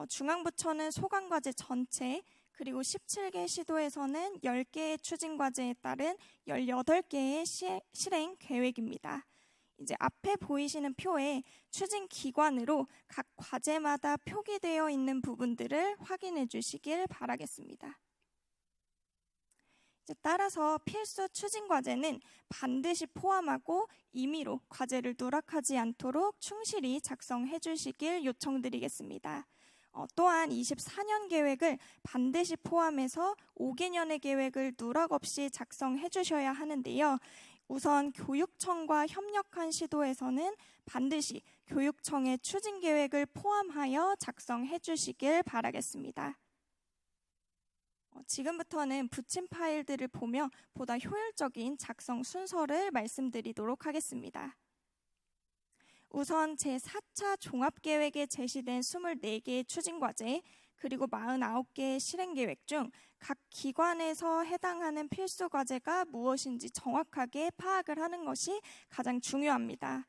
중앙부처는 소관과제 전체, 그리고 17개 시도에서는 10개의 추진과제에 따른 18개의 실행 계획입니다. 이제 앞에 보이시는 표에 추진기관으로 각 과제마다 표기되어 있는 부분들을 확인해 주시길 바라겠습니다. 이제 따라서 필수 추진과제는 반드시 포함하고 임의로 과제를 누락하지 않도록 충실히 작성해 주시길 요청드리겠습니다. 또한 24년 계획을 반드시 포함해서 5개년의 계획을 누락 없이 작성해 주셔야 하는데요. 우선 교육청과 협력한 시도에서는 반드시 교육청의 추진 계획을 포함하여 작성해 주시길 바라겠습니다. 지금부터는 붙인 파일들을 보며 보다 효율적인 작성 순서를 말씀드리도록 하겠습니다. 우선 제4차 종합계획에 제시된 24개의 추진과제, 그리고 49개의 실행계획 중 각 기관에서 해당하는 필수과제가 무엇인지 정확하게 파악을 하는 것이 가장 중요합니다.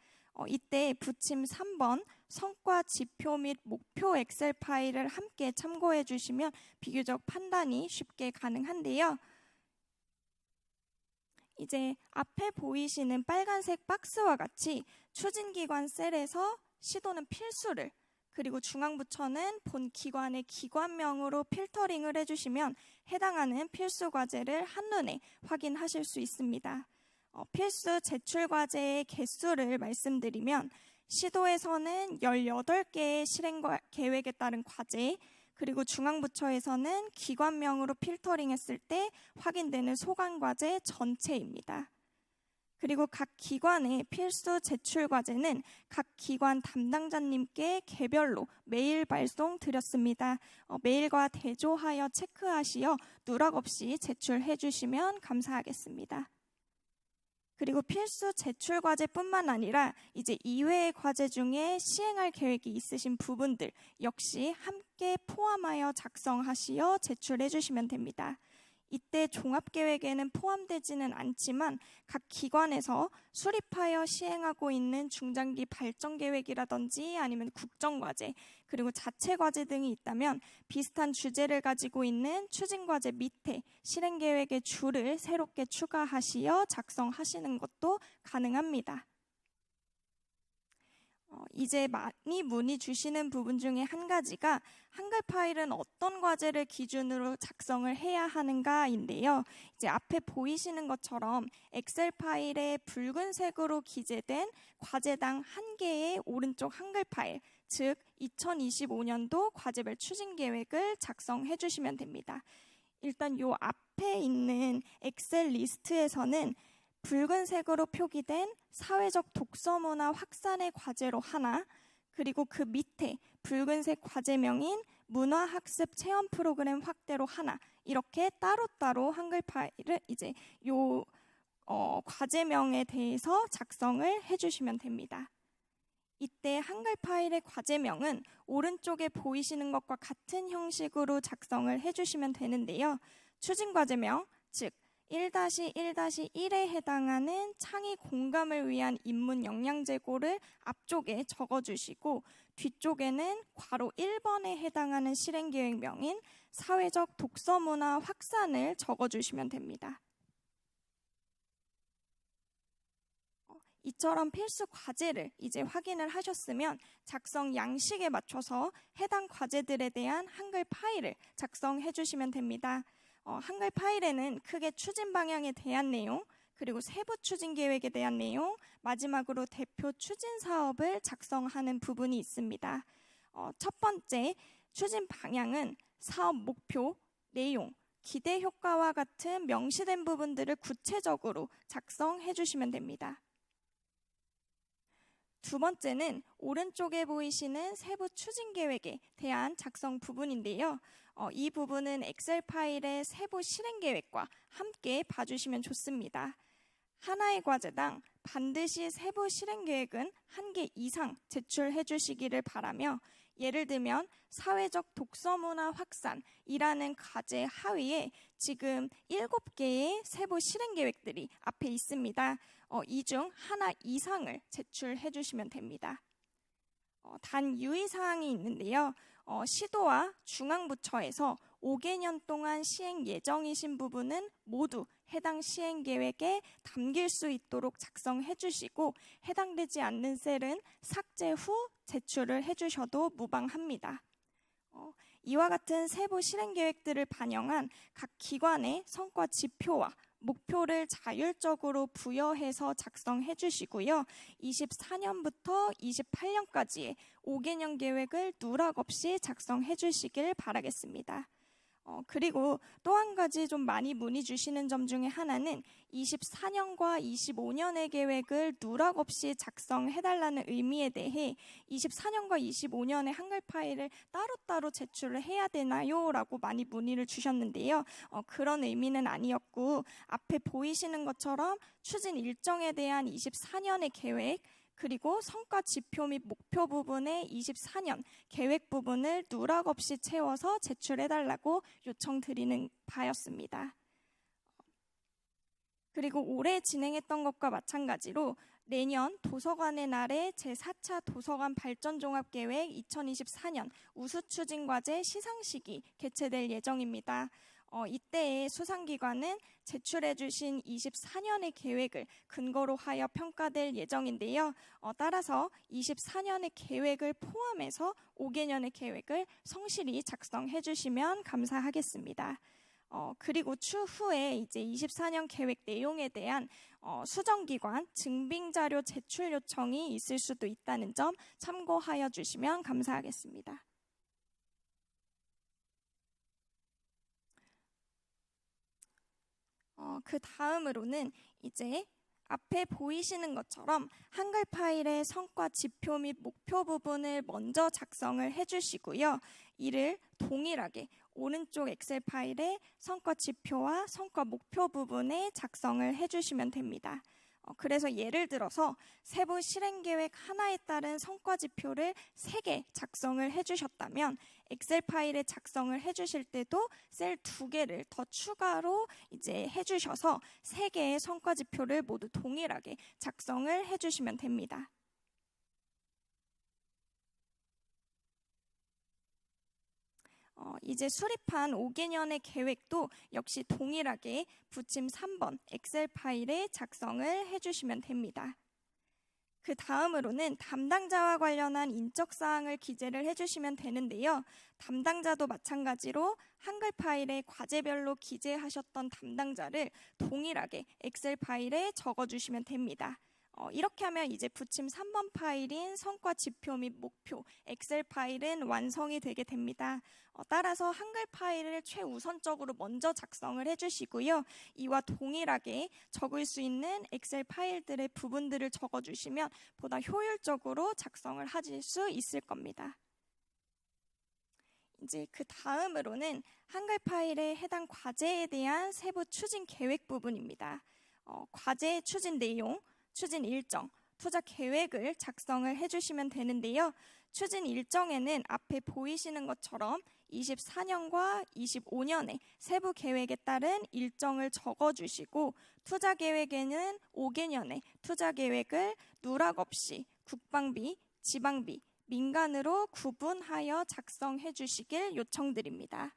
이때 부침 3번 성과 지표 및 목표 엑셀 파일을 함께 참고해 주시면 비교적 판단이 쉽게 가능한데요. 이제 앞에 보이시는 빨간색 박스와 같이 추진기관 셀에서 시도는 필수를, 그리고 중앙부처는 본 기관의 기관명으로 필터링을 해주시면 해당하는 필수 과제를 한눈에 확인하실 수 있습니다. 필수 제출 과제의 개수를 말씀드리면 시도에서는 18개의 실행 계획에 따른 과제, 그리고 중앙부처에서는 기관명으로 필터링했을 때 확인되는 소관 과제 전체입니다. 그리고 각 기관의 필수 제출 과제는 각 기관 담당자님께 개별로 메일 발송 드렸습니다. 메일과 대조하여 체크하시어 누락 없이 제출해 주시면 감사하겠습니다. 그리고 필수 제출 과제뿐만 아니라 이제 이외의 과제 중에 시행할 계획이 있으신 부분들 역시 함께 포함하여 작성하시어 제출해 주시면 됩니다. 이때 종합계획에는 포함되지는 않지만 각 기관에서 수립하여 시행하고 있는 중장기 발전계획이라든지 아니면 국정과제, 그리고 자체과제 등이 있다면 비슷한 주제를 가지고 있는 추진과제 밑에 실행계획의 줄을 새롭게 추가하시어 작성하시는 것도 가능합니다. 이제 많이 문의 주시는 부분 중에 한 가지가 한글 파일은 어떤 과제를 기준으로 작성을 해야 하는가인데요. 이제 앞에 보이시는 것처럼 엑셀 파일에 붉은색으로 기재된 과제당 1개의 오른쪽 한글 파일, 즉 2025년도 과제별 추진 계획을 작성해 주시면 됩니다. 일단 요 앞에 있는 엑셀 리스트에서는 붉은색으로 표기된 사회적 독서문화 확산의 과제로 하나, 그리고 그 밑에 붉은색 과제명인 문화학습 체험 프로그램 확대로 하나, 이렇게 따로따로 한글 파일을 이제 요 과제명에 대해서 작성을 해주시면 됩니다. 이때 한글 파일의 과제명은 오른쪽에 보이시는 것과 같은 형식으로 작성을 해주시면 되는데요. 추진 과제명, 즉 1-1-1에 해당하는 창의 공감을 위한 인문 역량 제고를 앞쪽에 적어주시고, 뒤쪽에는 괄호 1번에 해당하는 실행계획명인 사회적 독서문화 확산을 적어주시면 됩니다. 이처럼 필수 과제를 이제 확인을 하셨으면 작성 양식에 맞춰서 해당 과제들에 대한 한글 파일을 작성해 주시면 됩니다. 한글 파일에는 크게 추진 방향에 대한 내용, 그리고 세부 추진 계획에 대한 내용, 마지막으로 대표 추진 사업을 작성하는 부분이 있습니다. 첫 번째 추진 방향은 사업 목표, 내용, 기대 효과와 같은 명시된 부분들을 구체적으로 작성해 주시면 됩니다. 두 번째는 오른쪽에 보이시는 세부 추진 계획에 대한 작성 부분인데요. 이 부분은 엑셀 파일의 세부 실행 계획과 함께 봐주시면 좋습니다. 하나의 과제당 반드시 세부 실행 계획은 1개 이상 제출해 주시기를 바라며, 예를 들면 사회적 독서문화 확산이라는 과제 하위에 지금 7개의 세부 실행 계획들이 앞에 있습니다. 이 중 하나 이상을 제출해 주시면 됩니다. 단 유의사항이 있는데요. 시도와 중앙부처에서 5개년 동안 시행 예정이신 부분은 모두 해당 시행 계획에 담길 수 있도록 작성해 주시고, 해당되지 않는 셀은 삭제 후 제출을 해 주셔도 무방합니다. 이와 같은 세부 실행 계획들을 반영한 각 기관의 성과 지표와 목표를 자율적으로 부여해서 작성해 주시고요. 24년부터 28년까지의 5개년 계획을 누락 없이 작성해 주시길 바라겠습니다. 그리고 또 한 가지 좀 많이 문의 주시는 점 중에 하나는 24년과 25년의 계획을 누락 없이 작성해달라는 의미에 대해 24년과 25년의 한글 파일을 따로따로 제출을 해야 되나요? 라고 많이 문의를 주셨는데요. 그런 의미는 아니었고, 앞에 보이시는 것처럼 추진 일정에 대한 24년의 계획, 그리고 성과 지표 및 목표 부분의 24년 계획 부분을 누락 없이 채워서 제출해달라고 요청드리는 바였습니다. 그리고 올해 진행했던 것과 마찬가지로 내년 도서관의 날에 제4차 도서관 발전 종합계획 2024년 우수추진과제 시상식이 개최될 예정입니다. 이때의 수상기관은 제출해주신 24년의 계획을 근거로 하여 평가될 예정인데요. 따라서 24년의 계획을 포함해서 5개년의 계획을 성실히 작성해 주시면 감사하겠습니다. 그리고 추후에 이제 24년 계획 내용에 대한 수정기관 증빙자료 제출 요청이 있을 수도 있다는 점 참고하여 주시면 감사하겠습니다. 그 다음으로는 이제 앞에 보이시는 것처럼 한글 파일의 성과 지표 및 목표 부분을 먼저 작성을 해주시고요. 이를 동일하게 오른쪽 엑셀 파일에 성과 지표와 성과 목표 부분에 작성을 해주시면 됩니다. 그래서 예를 들어서 세부 실행 계획 하나에 따른 성과 지표를 3개 작성을 해주셨다면 엑셀 파일에 작성을 해주실 때도 셀 2개를 더 추가로 이제 해주셔서 3개의 성과 지표를 모두 동일하게 작성을 해주시면 됩니다. 이제 수립한 5개년의 계획도 역시 동일하게 부침 3번 엑셀 파일에 작성을 해주시면 됩니다. 그 다음으로는 담당자와 관련한 인적사항을 기재를 해주시면 되는데요. 담당자도 마찬가지로 한글 파일에 과제별로 기재하셨던 담당자를 동일하게 엑셀 파일에 적어주시면 됩니다. 이렇게 하면 이제 부침 3번 파일인 성과 지표 및 목표 엑셀 파일은 완성이 되게 됩니다. 따라서 한글 파일을 최우선적으로 먼저 작성을 해주시고요. 이와 동일하게 적을 수 있는 엑셀 파일들의 부분들을 적어주시면 보다 효율적으로 작성을 하실 수 있을 겁니다. 이제 그 다음으로는 한글 파일에 해당 과제에 대한 세부 추진 계획 부분입니다. 과제 추진 내용, 추진 일정, 투자 계획을 작성을 해주시면 되는데요. 추진 일정에는 앞에 보이시는 것처럼 24년과 25년의 세부 계획에 따른 일정을 적어주시고 투자 계획에는 5개년의 투자 계획을 누락 없이 국방비, 지방비, 민간으로 구분하여 작성해 주시길 요청드립니다.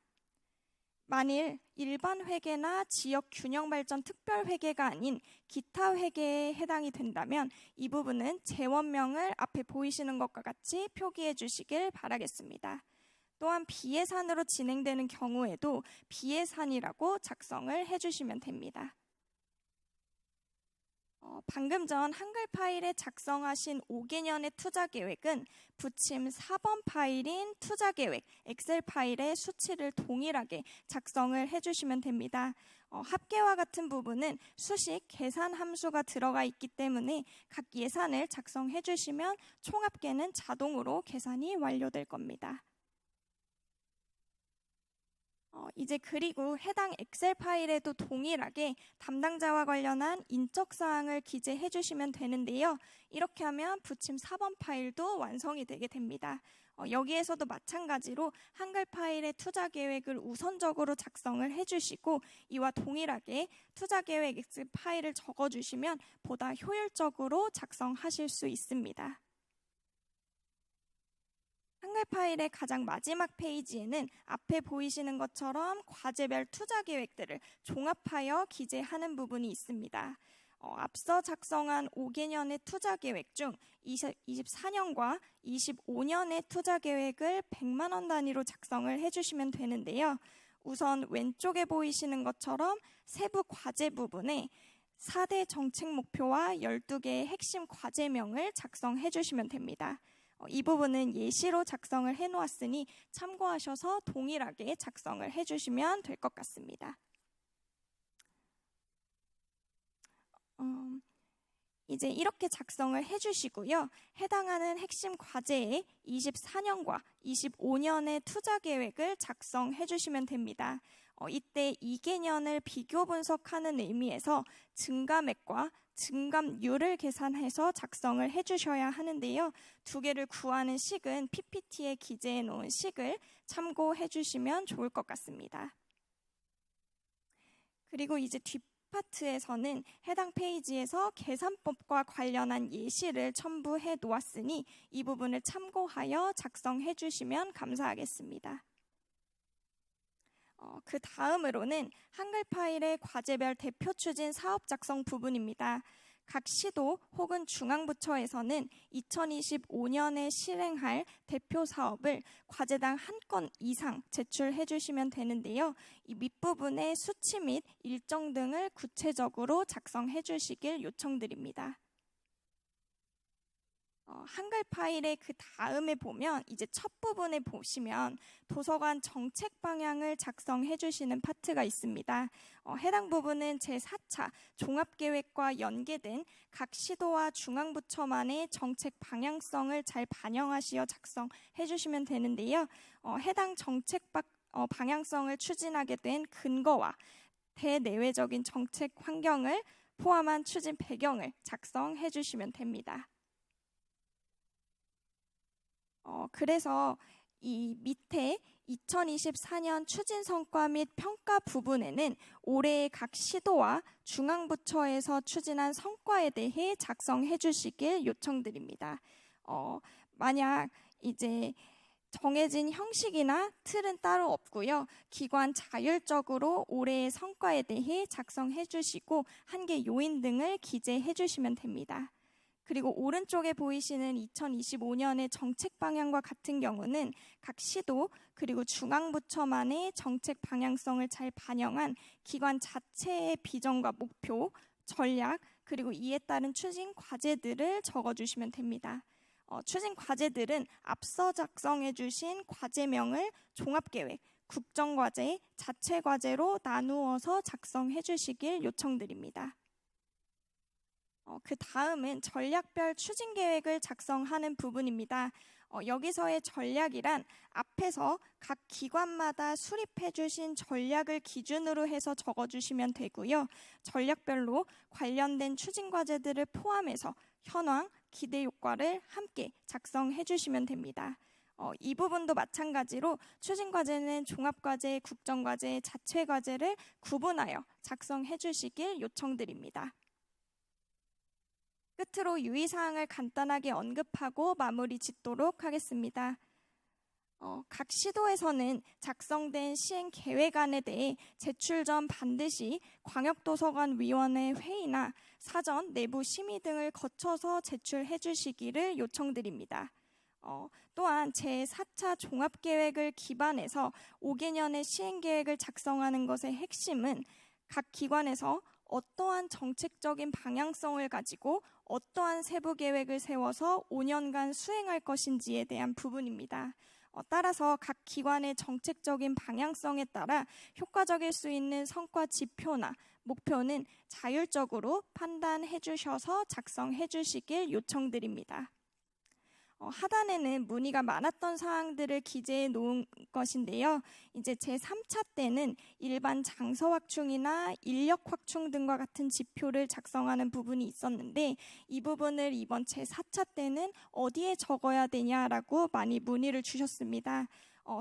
만일 일반 회계나 지역 균형 발전 특별 회계가 아닌 기타 회계에 해당이 된다면 이 부분은 재원명을 앞에 보이시는 것과 같이 표기해 주시길 바라겠습니다. 또한 비예산으로 진행되는 경우에도 비예산이라고 작성을 해주시면 됩니다. 방금 전 한글 파일에 작성하신 5개년의 투자 계획은 부침 4번 파일인 투자 계획 엑셀 파일에 수치를 동일하게 작성을 해주시면 됩니다. 합계와 같은 부분은 수식 계산 함수가 들어가 있기 때문에 각 예산을 작성해 주시면 총합계는 자동으로 계산이 완료될 겁니다. 이제 그리고 해당 엑셀 파일에도 동일하게 담당자와 관련한 인적 사항을 기재해 주시면 되는데요. 이렇게 하면 부침 4번 파일도 완성이 되게 됩니다. 여기에서도 마찬가지로 한글 파일의 투자 계획을 우선적으로 작성을 해주시고 이와 동일하게 투자 계획 엑셀 파일을 적어주시면 보다 효율적으로 작성하실 수 있습니다. 한글 파일의 가장 마지막 페이지에는 앞에 보이시는 것처럼 과제별 투자 계획들을 종합하여 기재하는 부분이 있습니다. 앞서 작성한 5개년의 투자 계획 중 24년과 25년의 투자 계획을 100만 원 단위로 작성을 해주시면 되는데요. 우선 왼쪽에 보이시는 것처럼 세부 과제 부분에 4대 정책 목표와 12개의 핵심 과제명을 작성해 주시면 됩니다. 이 부분은 예시로 작성을 해놓았으니 참고하셔서 동일하게 작성을 해주시면 될 것 같습니다. 이제 이렇게 작성을 해주시고요. 해당하는 핵심 과제에 24년과 25년의 투자 계획을 작성해 주시면 됩니다. 이때 2개년을 비교 분석하는 의미에서 증감액과 증감률을 계산해서 작성을 해주셔야 하는데요. 두 개를 구하는 식은 PPT에 기재해 놓은 식을 참고해 주시면 좋을 것 같습니다. 그리고 이제 뒷파트에서는 해당 페이지에서 계산법과 관련한 예시를 첨부해 놓았으니 이 부분을 참고하여 작성해 주시면 감사하겠습니다. 그 다음으로는 한글 파일의 과제별 대표 추진 사업 작성 부분입니다. 각 시도 혹은 중앙부처에서는 2025년에 실행할 대표 사업을 과제당 한 건 이상 제출해 주시면 되는데요. 이 밑부분에 수치 및 일정 등을 구체적으로 작성해 주시길 요청드립니다. 한글 파일의 그 다음에 보면 이제 첫 부분에 보시면 도서관 정책 방향을 작성해 주시는 파트가 있습니다. 해당 부분은 제4차 종합계획과 연계된 각 시도와 중앙부처만의 정책 방향성을 잘 반영하시어 작성해 주시면 되는데요. 해당 정책 방향성을 추진하게 된 근거와 대내외적인 정책 환경을 포함한 추진 배경을 작성해 주시면 됩니다. 그래서 이 밑에 2024년 추진 성과 및 평가 부분에는 올해의 각 시도와 중앙부처에서 추진한 성과에 대해 작성해 주시길 요청드립니다. 만약 이제 정해진 형식이나 틀은 따로 없고요. 기관 자율적으로 올해의 성과에 대해 작성해 주시고 한계 요인 등을 기재해 주시면 됩니다. 그리고 오른쪽에 보이시는 2025년의 정책 방향과 같은 경우는 각 시도 그리고 중앙부처만의 정책 방향성을 잘 반영한 기관 자체의 비전과 목표, 전략, 그리고 이에 따른 추진 과제들을 적어주시면 됩니다. 추진 과제들은 앞서 작성해 주신 과제명을 종합계획, 국정과제, 자체과제로 나누어서 작성해 주시길 요청드립니다. 그 다음은 전략별 추진계획을 작성하는 부분입니다. 여기서의 전략이란 앞에서 각 기관마다 수립해 주신 전략을 기준으로 해서 적어주시면 되고요. 전략별로 관련된 추진 과제들을 포함해서 현황, 기대 효과를 함께 작성해 주시면 됩니다. 이 부분도 마찬가지로 추진 과제는 종합과제, 국정과제, 자체과제를 구분하여 작성해 주시길 요청드립니다. 끝으로 유의사항을 간단하게 언급하고 마무리 짓도록 하겠습니다. 각 시도에서는 작성된 시행계획안에 대해 제출 전 반드시 광역도서관위원회 회의나 사전 내부 심의 등을 거쳐서 제출해 주시기를 요청드립니다. 또한 제4차 종합계획을 기반해서 5개년의 시행계획을 작성하는 것의 핵심은 각 기관에서 어떠한 정책적인 방향성을 가지고 어떠한 세부 계획을 세워서 5년간 수행할 것인지에 대한 부분입니다. 따라서 각 기관의 정책적인 방향성에 따라 효과적일 수 있는 성과 지표나 목표는 자율적으로 판단해 주셔서 작성해 주시길 요청드립니다. 하단에는 문의가 많았던 사항들을 기재해 놓은 것인데요. 이제 제3차 때는 일반 장서 확충이나 인력 확충 등과 같은 지표를 작성하는 부분이 있었는데 이 부분을 이번 제4차 때는 어디에 적어야 되냐라고 많이 문의를 주셨습니다.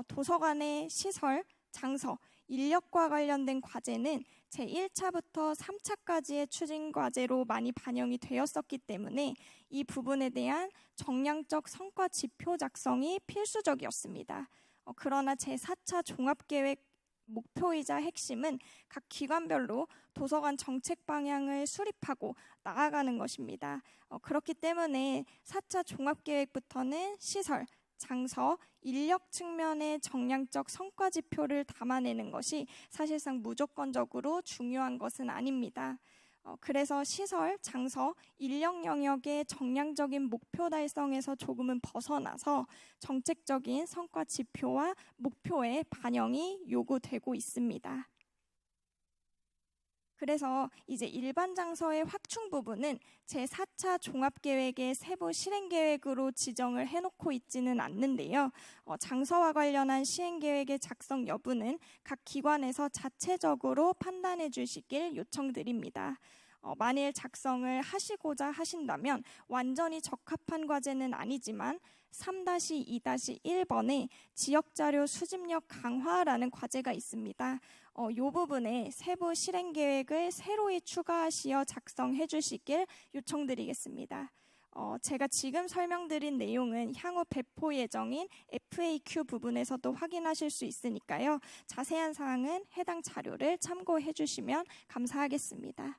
도서관의 시설, 장서, 인력과 관련된 과제는 제1차부터 3차까지의 추진 과제로 많이 반영이 되었었기 때문에 이 부분에 대한 정량적 성과 지표 작성이 필수적이었습니다. 그러나 제4차 종합계획 목표이자 핵심은 각 기관별로 도서관 정책 방향을 수립하고 나아가는 것입니다. 그렇기 때문에 4차 종합계획부터는 시설, 장서, 인력 측면의 정량적 성과 지표를 담아내는 것이 사실상 무조건적으로 중요한 것은 아닙니다. 그래서 시설, 장서, 인력 영역의 정량적인 목표 달성에서 조금은 벗어나서 정책적인 성과 지표와 목표의 반영이 요구되고 있습니다. 그래서 이제 일반 장서의 확충 부분은 제4차 종합계획의 세부 실행계획으로 지정을 해놓고 있지는 않는데요. 장서와 관련한 시행계획의 작성 여부는 각 기관에서 자체적으로 판단해 주시길 요청드립니다. 만일 작성을 하시고자 하신다면 완전히 적합한 과제는 아니지만 3-2-1번에 지역자료 수집력 강화라는 과제가 있습니다. 이 부분에 세부 실행계획을 새로이 추가하시어 작성해 주시길 요청드리겠습니다. 제가 지금 설명드린 내용은 향후 배포 예정인 FAQ 부분에서도 확인하실 수 있으니까요. 자세한 사항은 해당 자료를 참고해 주시면 감사하겠습니다.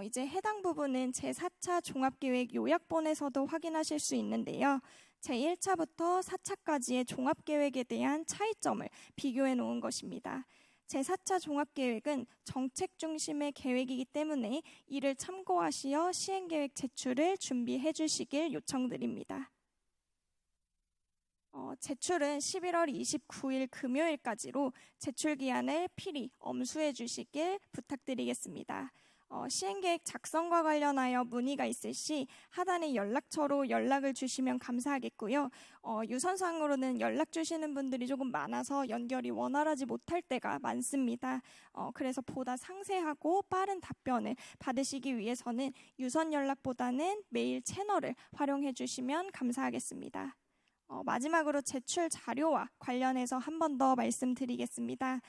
이제 해당 부분은 제4차 종합계획 요약본에서도 확인하실 수 있는데요. 제1차부터 4차까지의 종합계획에 대한 차이점을 비교해 놓은 것입니다. 제4차 종합계획은 정책 중심의 계획이기 때문에 이를 참고하시어 시행계획 제출을 준비해 주시길 요청드립니다. 제출은 11월 29일 금요일까지로 제출 기한을 필히 엄수해 주시길 부탁드리겠습니다. 시행계획 작성과 관련하여 문의가 있을 시 하단의 연락처로 연락을 주시면 감사하겠고요. 유선상으로는 연락 주시는 분들이 조금 많아서 연결이 원활하지 못할 때가 많습니다. 그래서 보다 상세하고 빠른 답변을 받으시기 위해서는 유선 연락보다는 메일 채널을 활용해 주시면 감사하겠습니다. 마지막으로 제출 자료와 관련해서 한 번 더 말씀드리겠습니다.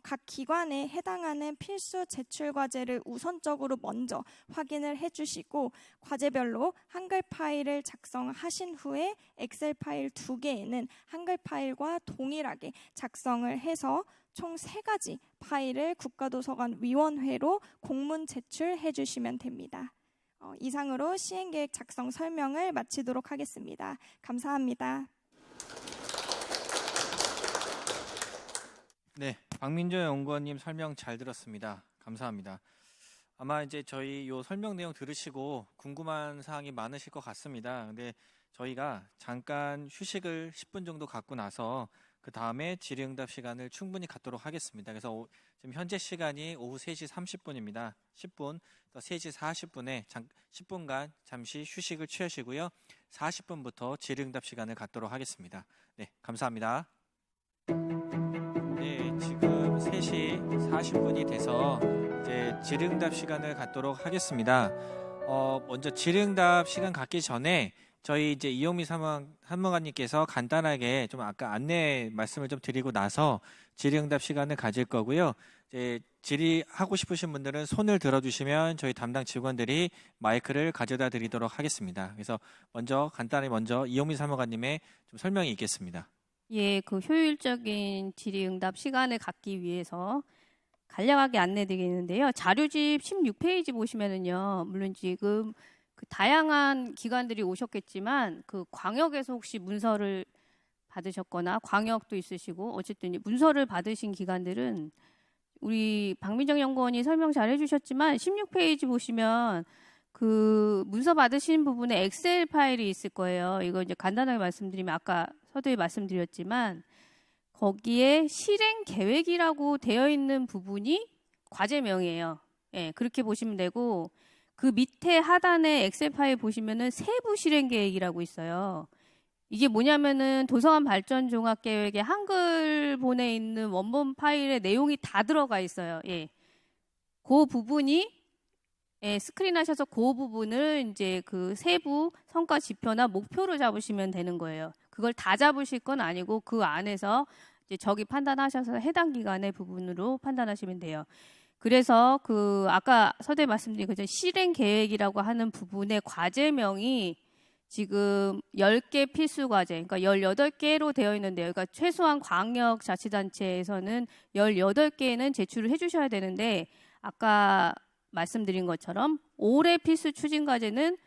각 기관에 해당하는 필수 제출 과제를 우선적으로 먼저 확인을 해주시고 과제별로 한글 파일을 작성하신 후에 엑셀 파일 2개에는 한글 파일과 동일하게 작성을 해서 총 3가지 파일을 국가도서관위원회로 공문 제출해 주시면 됩니다. 이상으로 시행계획 작성 설명을 마치도록 하겠습니다. 감사합니다. 네, 박민조 연구원님 설명 잘 들었습니다. 감사합니다. 아마 이제 저희 요 설명 내용 들으시고 궁금한 사항이 많으실 것 같습니다. 근데 저희가 잠깐 휴식을 10분 정도 갖고 나서 그 다음에 질의응답 시간을 충분히 갖도록 하겠습니다. 그래서 지금 현재 시간이 오후 3시 30분입니다. 10분, 또 3시 40분에 10분간 잠시 휴식을 취하시고요. 40분부터 질의응답 시간을 갖도록 하겠습니다. 네, 감사합니다. 네, 지금 3시 40분이 돼서 이제 질의응답 시간을 갖도록 하겠습니다. 먼저 질의응답 시간 갖기 전에 저희 이제 이용미 사무관님께서 간단하게 좀 아까 안내 말씀을 좀 드리고 나서 질의응답 시간을 가질 거고요. 이제 질의하고 싶으신 분들은 손을 들어주시면 저희 담당 직원들이 마이크를 가져다 드리도록 하겠습니다. 그래서 간단히 먼저 이용미 사무관님의 좀 설명이 있겠습니다. 예, 그 효율적인 질의응답 시간을 갖기 위해서 간략하게 안내드리겠는데요. 자료집 16페이지 보시면은요, 물론 지금 그 다양한 기관들이 오셨겠지만 그 광역에서 혹시 문서를 받으셨거나 광역도 있으시고 어쨌든 문서를 받으신 기관들은 우리 박민정 연구원이 설명 잘 해주셨지만 16페이지 보시면 그 문서 받으신 부분에 엑셀 파일이 있을 거예요. 이거 이제 간단하게 말씀드리면 아까 서두에 말씀드렸지만 거기에 실행 계획이라고 되어 있는 부분이 과제명이에요. 예, 그렇게 보시면 되고 그 밑에 하단에 엑셀 파일 보시면은 세부 실행 계획이라고 있어요. 이게 뭐냐면은 도서관 발전 종합 계획에 한글본에 있는 원본 파일의 내용이 다 들어가 있어요. 예. 그 부분이 스크린하셔서 그 부분을 이제 그 세부 성과 지표나 목표로 잡으시면 되는 거예요. 그걸 다 잡으실 건 아니고 그 안에서 이제 저기 판단하셔서 해당 기관의 부분으로 판단하시면 돼요. 그래서 그 아까 서두에 말씀드린 그 실행 계획이라고 하는 부분의 과제명이 지금 10개 필수 과제, 그러니까 18개로 되어 있는데요. 그러니까 최소한 광역자치단체에서는 18개는 제출을 해주셔야 되는데 아까 말씀드린 것처럼 올해 필수 추진 과제는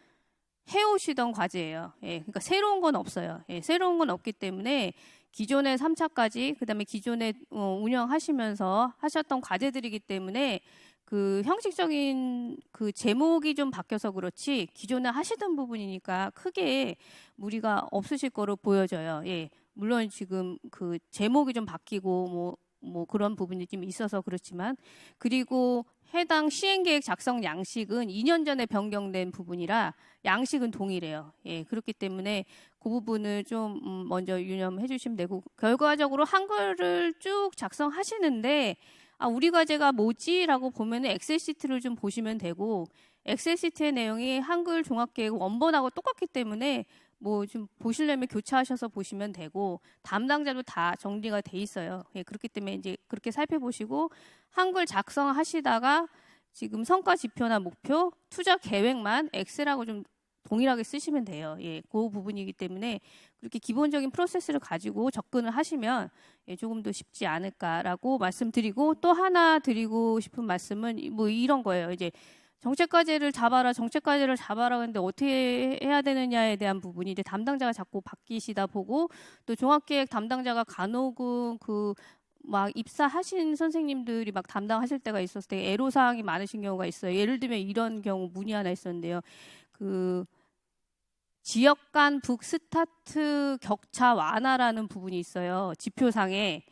해오시던 과제예요. 예, 그러니까 새로운 건 없어요. 예, 새로운 건 없기 때문에 기존의 3차까지 그다음에 기존에 운영하시면서 하셨던 과제들이기 때문에 그 형식적인 그 제목이 좀 바뀌어서 그렇지 기존에 하시던 부분이니까 크게 무리가 없으실 거로 보여져요. 예, 물론 지금 그 제목이 좀 바뀌고 뭐 그런 부분이 좀 있어서 그렇지만 그리고 해당 시행계획 작성 양식은 2년 전에 변경된 부분이라 양식은 동일해요. 예, 그렇기 때문에 그 부분을 좀 먼저 유념해 주시면 되고 결과적으로 한글을 쭉 작성하시는데 우리 과제가 뭐지라고 보면 엑셀 시트를 좀 보시면 되고 엑셀 시트의 내용이 한글 종합계획 원본하고 똑같기 때문에 뭐 좀 보시려면 교차하셔서 보시면 되고 담당자도 다 정리가 돼 있어요. 예, 그렇기 때문에 이제 그렇게 살펴보시고 한글 작성하시다가 지금 성과 지표나 목표, 투자 계획만 엑셀하고 좀 동일하게 쓰시면 돼요. 예, 그 부분이기 때문에 그렇게 기본적인 프로세스를 가지고 접근을 하시면 조금 더 쉽지 않을까라고 말씀드리고 또 하나 드리고 싶은 말씀은 뭐 이런 거예요. 이제 정책 과제를 잡아라 하는데 어떻게 해야 되느냐에 대한 부분이 이제 담당자가 자꾸 바뀌시다 보고 또 종합계획 담당자가 간혹은 그 막 입사하신 선생님들이 막 담당하실 때가 있었을 때 애로사항이 많으신 경우가 있어요. 예를 들면 이런 경우 문의 하나 있었는데요. 그 지역 간 북스타트 격차 완화라는 부분이 있어요. 지표상에.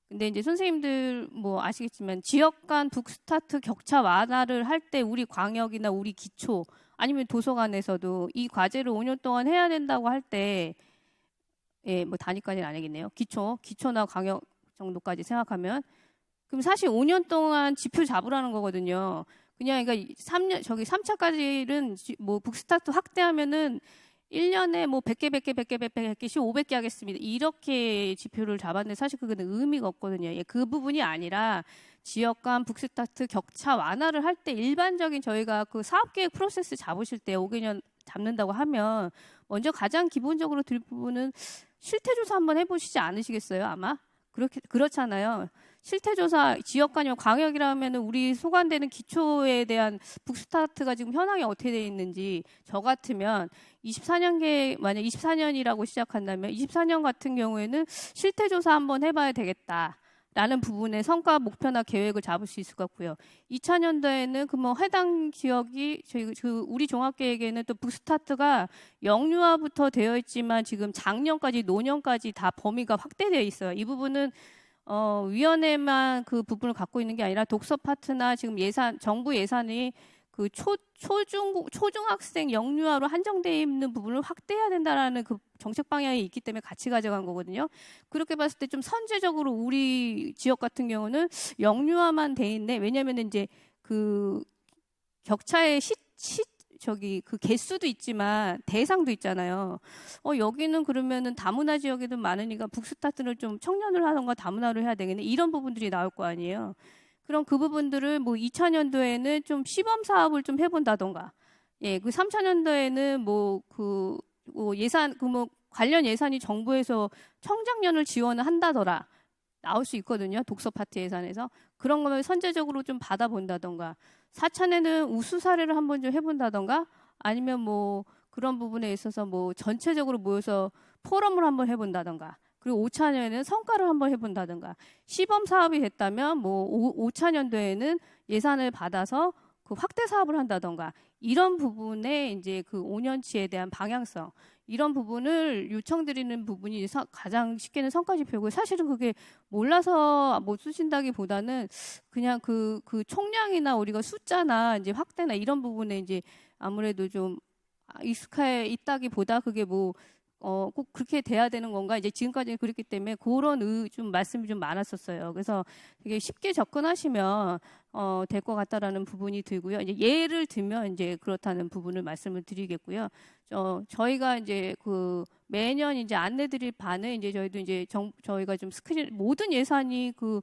근데 이제 선생님들 뭐 아시겠지만 지역 간 북스타트 격차 완화를 할 때 우리 광역이나 우리 기초 아니면 도서관에서도 이 과제를 5년 동안 해야 된다고 할 때 예, 뭐 단위까지는 아니겠네요. 기초나 광역 정도까지 생각하면 그럼 사실 5년 동안 지표 잡으라는 거거든요. 그냥 그러니까 3차까지는 뭐 북스타트 확대하면은 1년에 뭐 100개씩 500개 하겠습니다. 이렇게 지표를 잡았는데 사실 그거는 의미가 없거든요. 예, 그 부분이 아니라 지역 간 북스타트 격차 완화를 할 때 일반적인 저희가 그 사업계획 프로세스 잡으실 때 5개년 잡는다고 하면 먼저 가장 기본적으로 들 부분은 실태조사 한번 해보시지 않으시겠어요? 아마? 그렇잖아요. 실태조사 지역 간이면 광역이라면 우리 소관되는 기초에 대한 북스타트가 지금 현황이 어떻게 되어 있는지 저 같으면 24년 만약 24년이라고 시작한다면 24년 같은 경우에는 실태조사 한번 해봐야 되겠다 라는 부분에 성과 목표나 계획을 잡을 수 있을 것 같고요. 2000년도에는 그 뭐 해당 지역이 저희 우리 종합계획에는 또 북스타트가 영유아부터 되어 있지만 지금 장년까지 노년까지 다 범위가 확대되어 있어요. 이 부분은 위원회만 그 부분을 갖고 있는 게 아니라 독서 파트나 지금 정부 예산이 그 초중학생 영유아로 한정되어 있는 부분을 확대해야 된다라는 그 정책 방향이 있기 때문에 같이 가져간 거거든요. 그렇게 봤을 때 좀 선제적으로 우리 지역 같은 경우는 영유아만 돼 있네. 왜냐하면 이제 그 격차의 그 개수도 있지만 대상도 있잖아요. 여기는 그러면은 다문화 지역에도 많으니까 북스타트를 좀 청년을 하던가 다문화를 해야 되겠네. 이런 부분들이 나올 거 아니에요. 그럼 그 부분들을 뭐 2000년도에는 좀 시범 사업을 좀 해본다던가, 예, 그 3000년도에는 관련 예산이 정부에서 청장년을 지원을 한다더라 나올 수 있거든요. 독서 파트 예산에서 그런 거면 선제적으로 좀 받아본다던가, 4차에는 우수 사례를 한번 좀 해본다던가, 아니면 뭐 그런 부분에 있어서 뭐 전체적으로 모여서 포럼을 한번 해본다던가. 그리고 5차년에는 성과를 한번 해본다든가, 시범 사업이 됐다면 뭐 5차년도에는 예산을 받아서 그 확대 사업을 한다던가, 이런 부분에 이제 그 5년치에 대한 방향성, 이런 부분을 요청드리는 부분이 가장 쉽게는 성과 지표고, 사실은 그게 몰라서 못 쓰신다기보다는 그냥 그 총량이나 우리가 숫자나 이제 확대나 이런 부분에 이제 아무래도 좀 익숙해 있다기보다 그게 뭐 꼭 그렇게 돼야 되는 건가? 이제 지금까지는 그랬기 때문에 그런 좀 말씀이 좀 많았었어요. 그래서 되게 쉽게 접근하시면 될 것 같다라는 부분이 들고요. 이제 예를 들면 이제 그렇다는 부분을 말씀을 드리겠고요. 저희가 이제 그 매년 이제 안내드릴 바는 이제 저희도 이제 저희가 좀 모든 예산이 그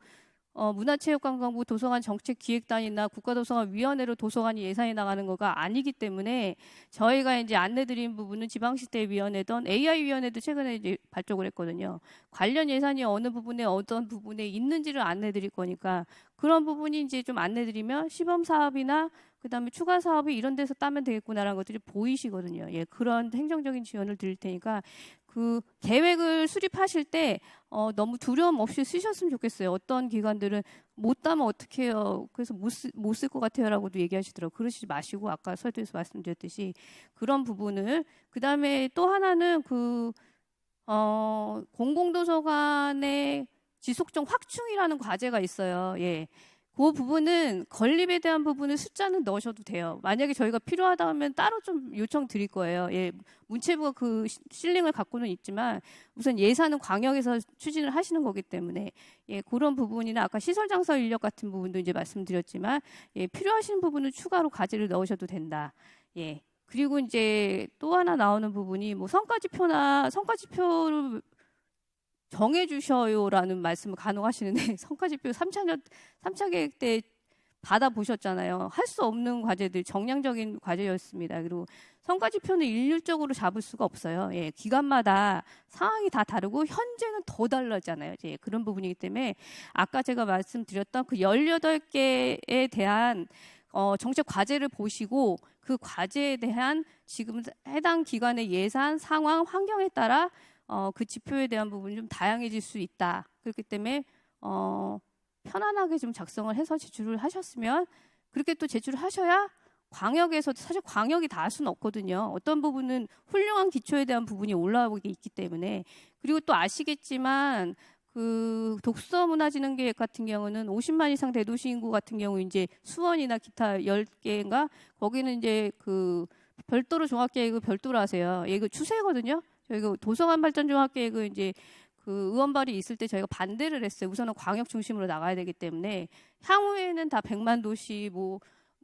문화체육관광부 도서관 정책기획단이나 국가도서관위원회로 도서관이 예산이 나가는 거가 아니기 때문에 저희가 이제 안내드린 부분은 지방시대위원회든 AI위원회도 최근에 이제 발족을 했거든요. 관련 예산이 어느 부분에 어떤 부분에 있는지를 안내드릴 거니까 그런 부분이 이제 좀 안내드리면 시범 사업이나 그다음에 추가 사업이 이런 데서 따면 되겠구나라는 것들이 보이시거든요. 예, 그런 행정적인 지원을 드릴 테니까 그 계획을 수립하실 때 너무 두려움 없이 쓰셨으면 좋겠어요. 어떤 기관들은 못 따면 어떻게 해요? 그래서 못 쓸 것 같아요라고도 얘기하시더라고요. 그러시지 마시고 아까 서두에서 말씀드렸듯이 그런 부분을, 그다음에 또 하나는 공공도서관의 지속적 확충이라는 과제가 있어요. 예. 그 부분은 건립에 대한 부분은 숫자는 넣으셔도 돼요. 만약에 저희가 필요하다 하면 따로 좀 요청 드릴 거예요. 예, 문체부가 그 실링을 갖고는 있지만 우선 예산은 광역에서 추진을 하시는 거기 때문에 예, 그런 부분이나 아까 시설 장사 인력 같은 부분도 이제 말씀드렸지만 예, 필요하신 부분은 추가로 과제를 넣으셔도 된다. 예. 그리고 이제 또 하나 나오는 부분이 뭐 성과지표를 정해주셔요라는 말씀을 간혹하시는데 성과지표 3차 계획 때 받아보셨잖아요. 할 수 없는 과제들, 정량적인 과제였습니다. 그리고 성과지표는 일률적으로 잡을 수가 없어요. 예, 기간마다 상황이 다 다르고 현재는 더 달라잖아요. 예, 그런 부분이기 때문에 아까 제가 말씀드렸던 그 18개에 대한 정책 과제를 보시고 그 과제에 대한 지금 해당 기관의 예산, 상황, 환경에 따라 그 지표에 대한 부분이 좀 다양해질 수 있다. 그렇기 때문에 편안하게 좀 작성을 해서 제출을 하셨으면, 그렇게 또 제출을 하셔야 광역에서, 사실 광역이 다 할 수는 없거든요. 어떤 부분은 훌륭한 기초에 대한 부분이 올라오고 있기 때문에. 그리고 또 아시겠지만 그 독서문화진흥계획 같은 경우는 50만 이상 대도시 인구 같은 경우 이제 수원이나 기타 10개인가 거기는 이제 그 별도로 종합계획을 별도로 하세요. 이거 추세거든요. 저희가 도서관 발전 종합계획을 이제 그 의원발이 있을 때 저희가 반대를 했어요. 우선은 광역 중심으로 나가야 되기 때문에 향후에는 다 100만 도시, 뭐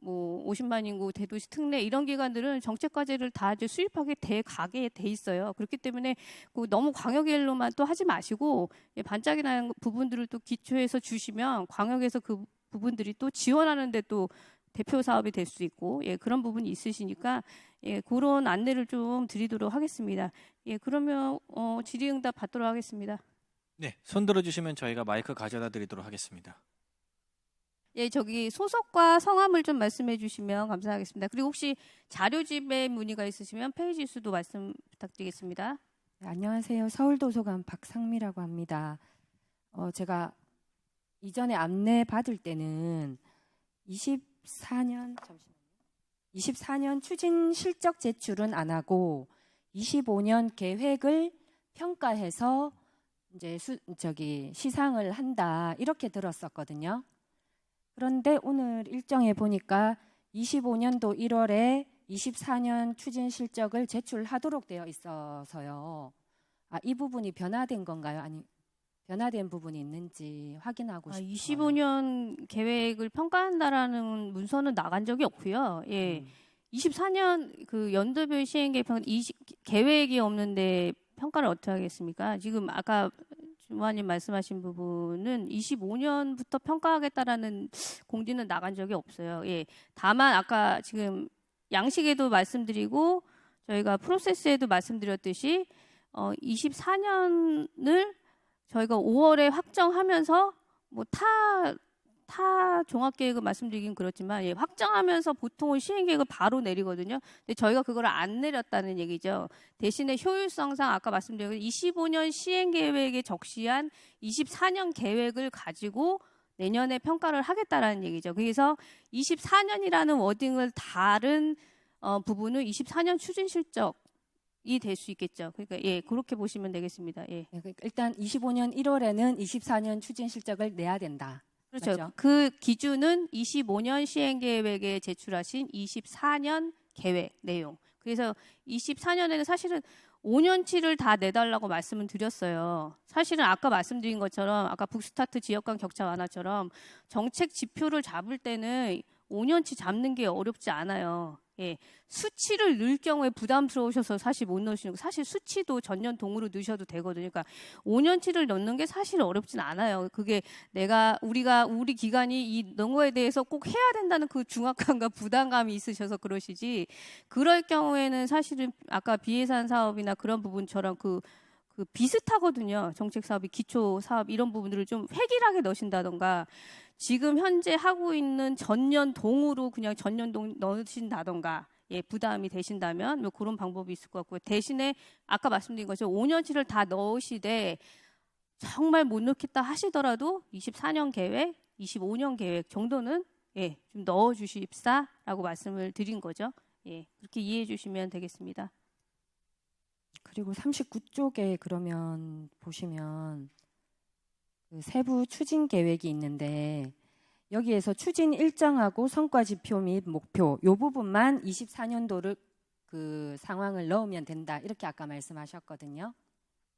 50만 인구 대도시 특례 이런 기관들은 정책 과제를 다 이제 수립하게 가게 돼 있어요. 그렇기 때문에 그 너무 광역일로만 또 하지 마시고 반짝이 나는 부분들을 또 기초해서 주시면 광역에서 그 부분들이 또 지원하는데 또 대표 사업이 될 수 있고 예, 그런 부분이 있으시니까 예, 그런 안내를 좀 드리도록 하겠습니다. 예, 그러면 질의응답 받도록 하겠습니다. 네, 손 들어주시면 저희가 마이크 가져다 드리도록 하겠습니다. 예, 저기 소속과 성함을 좀 말씀해 주시면 감사하겠습니다. 그리고 혹시 자료집에 문의가 있으시면 페이지 수도 말씀 부탁드리겠습니다. 네, 안녕하세요. 서울도서관 박상미라고 합니다. 제가 이전에 안내 받을 때는 24년 추진 실적 제출은 안 하고 25년 계획을 평가해서 이제 시상을 한다 이렇게 들었었거든요. 그런데 오늘 일정에 보니까 25년도 1월에 24년 추진 실적을 제출하도록 되어 있어서요. 이 부분이 변화된 건가요? 아니 변화된 부분이 있는지 확인하고 싶어요. 25년 계획을 평가한다라는 문서는 나간 적이 없고요. 예. 24년 그 연도별 시행 계획이 없는데 평가를 어떻게 하겠습니까? 지금 아까 주무관님 말씀하신 부분은 25년부터 평가하겠다라는 공지는 나간 적이 없어요. 예. 다만 아까 지금 양식에도 말씀드리고 저희가 프로세스에도 말씀드렸듯이 24년을 저희가 5월에 확정하면서 뭐 타 종합계획을 말씀드리긴 그렇지만 예, 확정하면서 보통은 시행계획을 바로 내리거든요. 근데 저희가 그걸 안 내렸다는 얘기죠. 대신에 효율성상 아까 말씀드린 25년 시행계획에 적시한 24년 계획을 가지고 내년에 평가를 하겠다라는 얘기죠. 그래서 24년이라는 워딩을 다른 부분은 24년 추진 실적이 될 수 있겠죠. 그러니까 예, 그렇게 보시면 되겠습니다. 예. 일단 25년 1월에는 24년 추진 실적을 내야 된다. 그렇죠. 맞죠? 그 기준은 25년 시행계획에 제출하신 24년 계획 내용. 그래서 24년에는 사실은 5년치를 다 내달라고 말씀을 드렸어요. 사실은 아까 말씀드린 것처럼 아까 북스타트 지역 간 격차 완화처럼 정책 지표를 잡을 때는 5년치 잡는 게 어렵지 않아요. 예. 수치를 넣을 경우에 부담스러우셔서 사실 못 넣으시는 거. 사실 수치도 전년 동으로 넣으셔도 되거든요. 그러니까 5년치를 넣는 게 사실 어렵진 않아요. 그게 우리 기관이 이 거에 대해서 꼭 해야 된다는 그 중압감과 부담감이 있으셔서 그러시지. 그럴 경우에는 사실은 아까 비예산 사업이나 그런 부분처럼 그 비슷하거든요. 정책 사업이 기초 사업 이런 부분들을 좀 획일하게 넣으신다던가 지금 현재 하고 있는 전년 동으로 그냥 전년 동 넣으신다던가 예, 부담이 되신다면 뭐 그런 방법이 있을 것 같고요. 대신에 아까 말씀드린 것처럼 5년치를 다 넣으시되 정말 못 넣겠다 하시더라도 24년 계획, 25년 계획 정도는 예, 좀 넣어 주십사라고 말씀을 드린 거죠. 예, 그렇게 이해해 주시면 되겠습니다. 그리고 39쪽에 그러면 보시면 그 세부 추진 계획이 있는데 여기에서 추진 일정하고 성과 지표 및 목표 요 부분만 24년도를 그 상황을 넣으면 된다 이렇게 아까 말씀하셨거든요.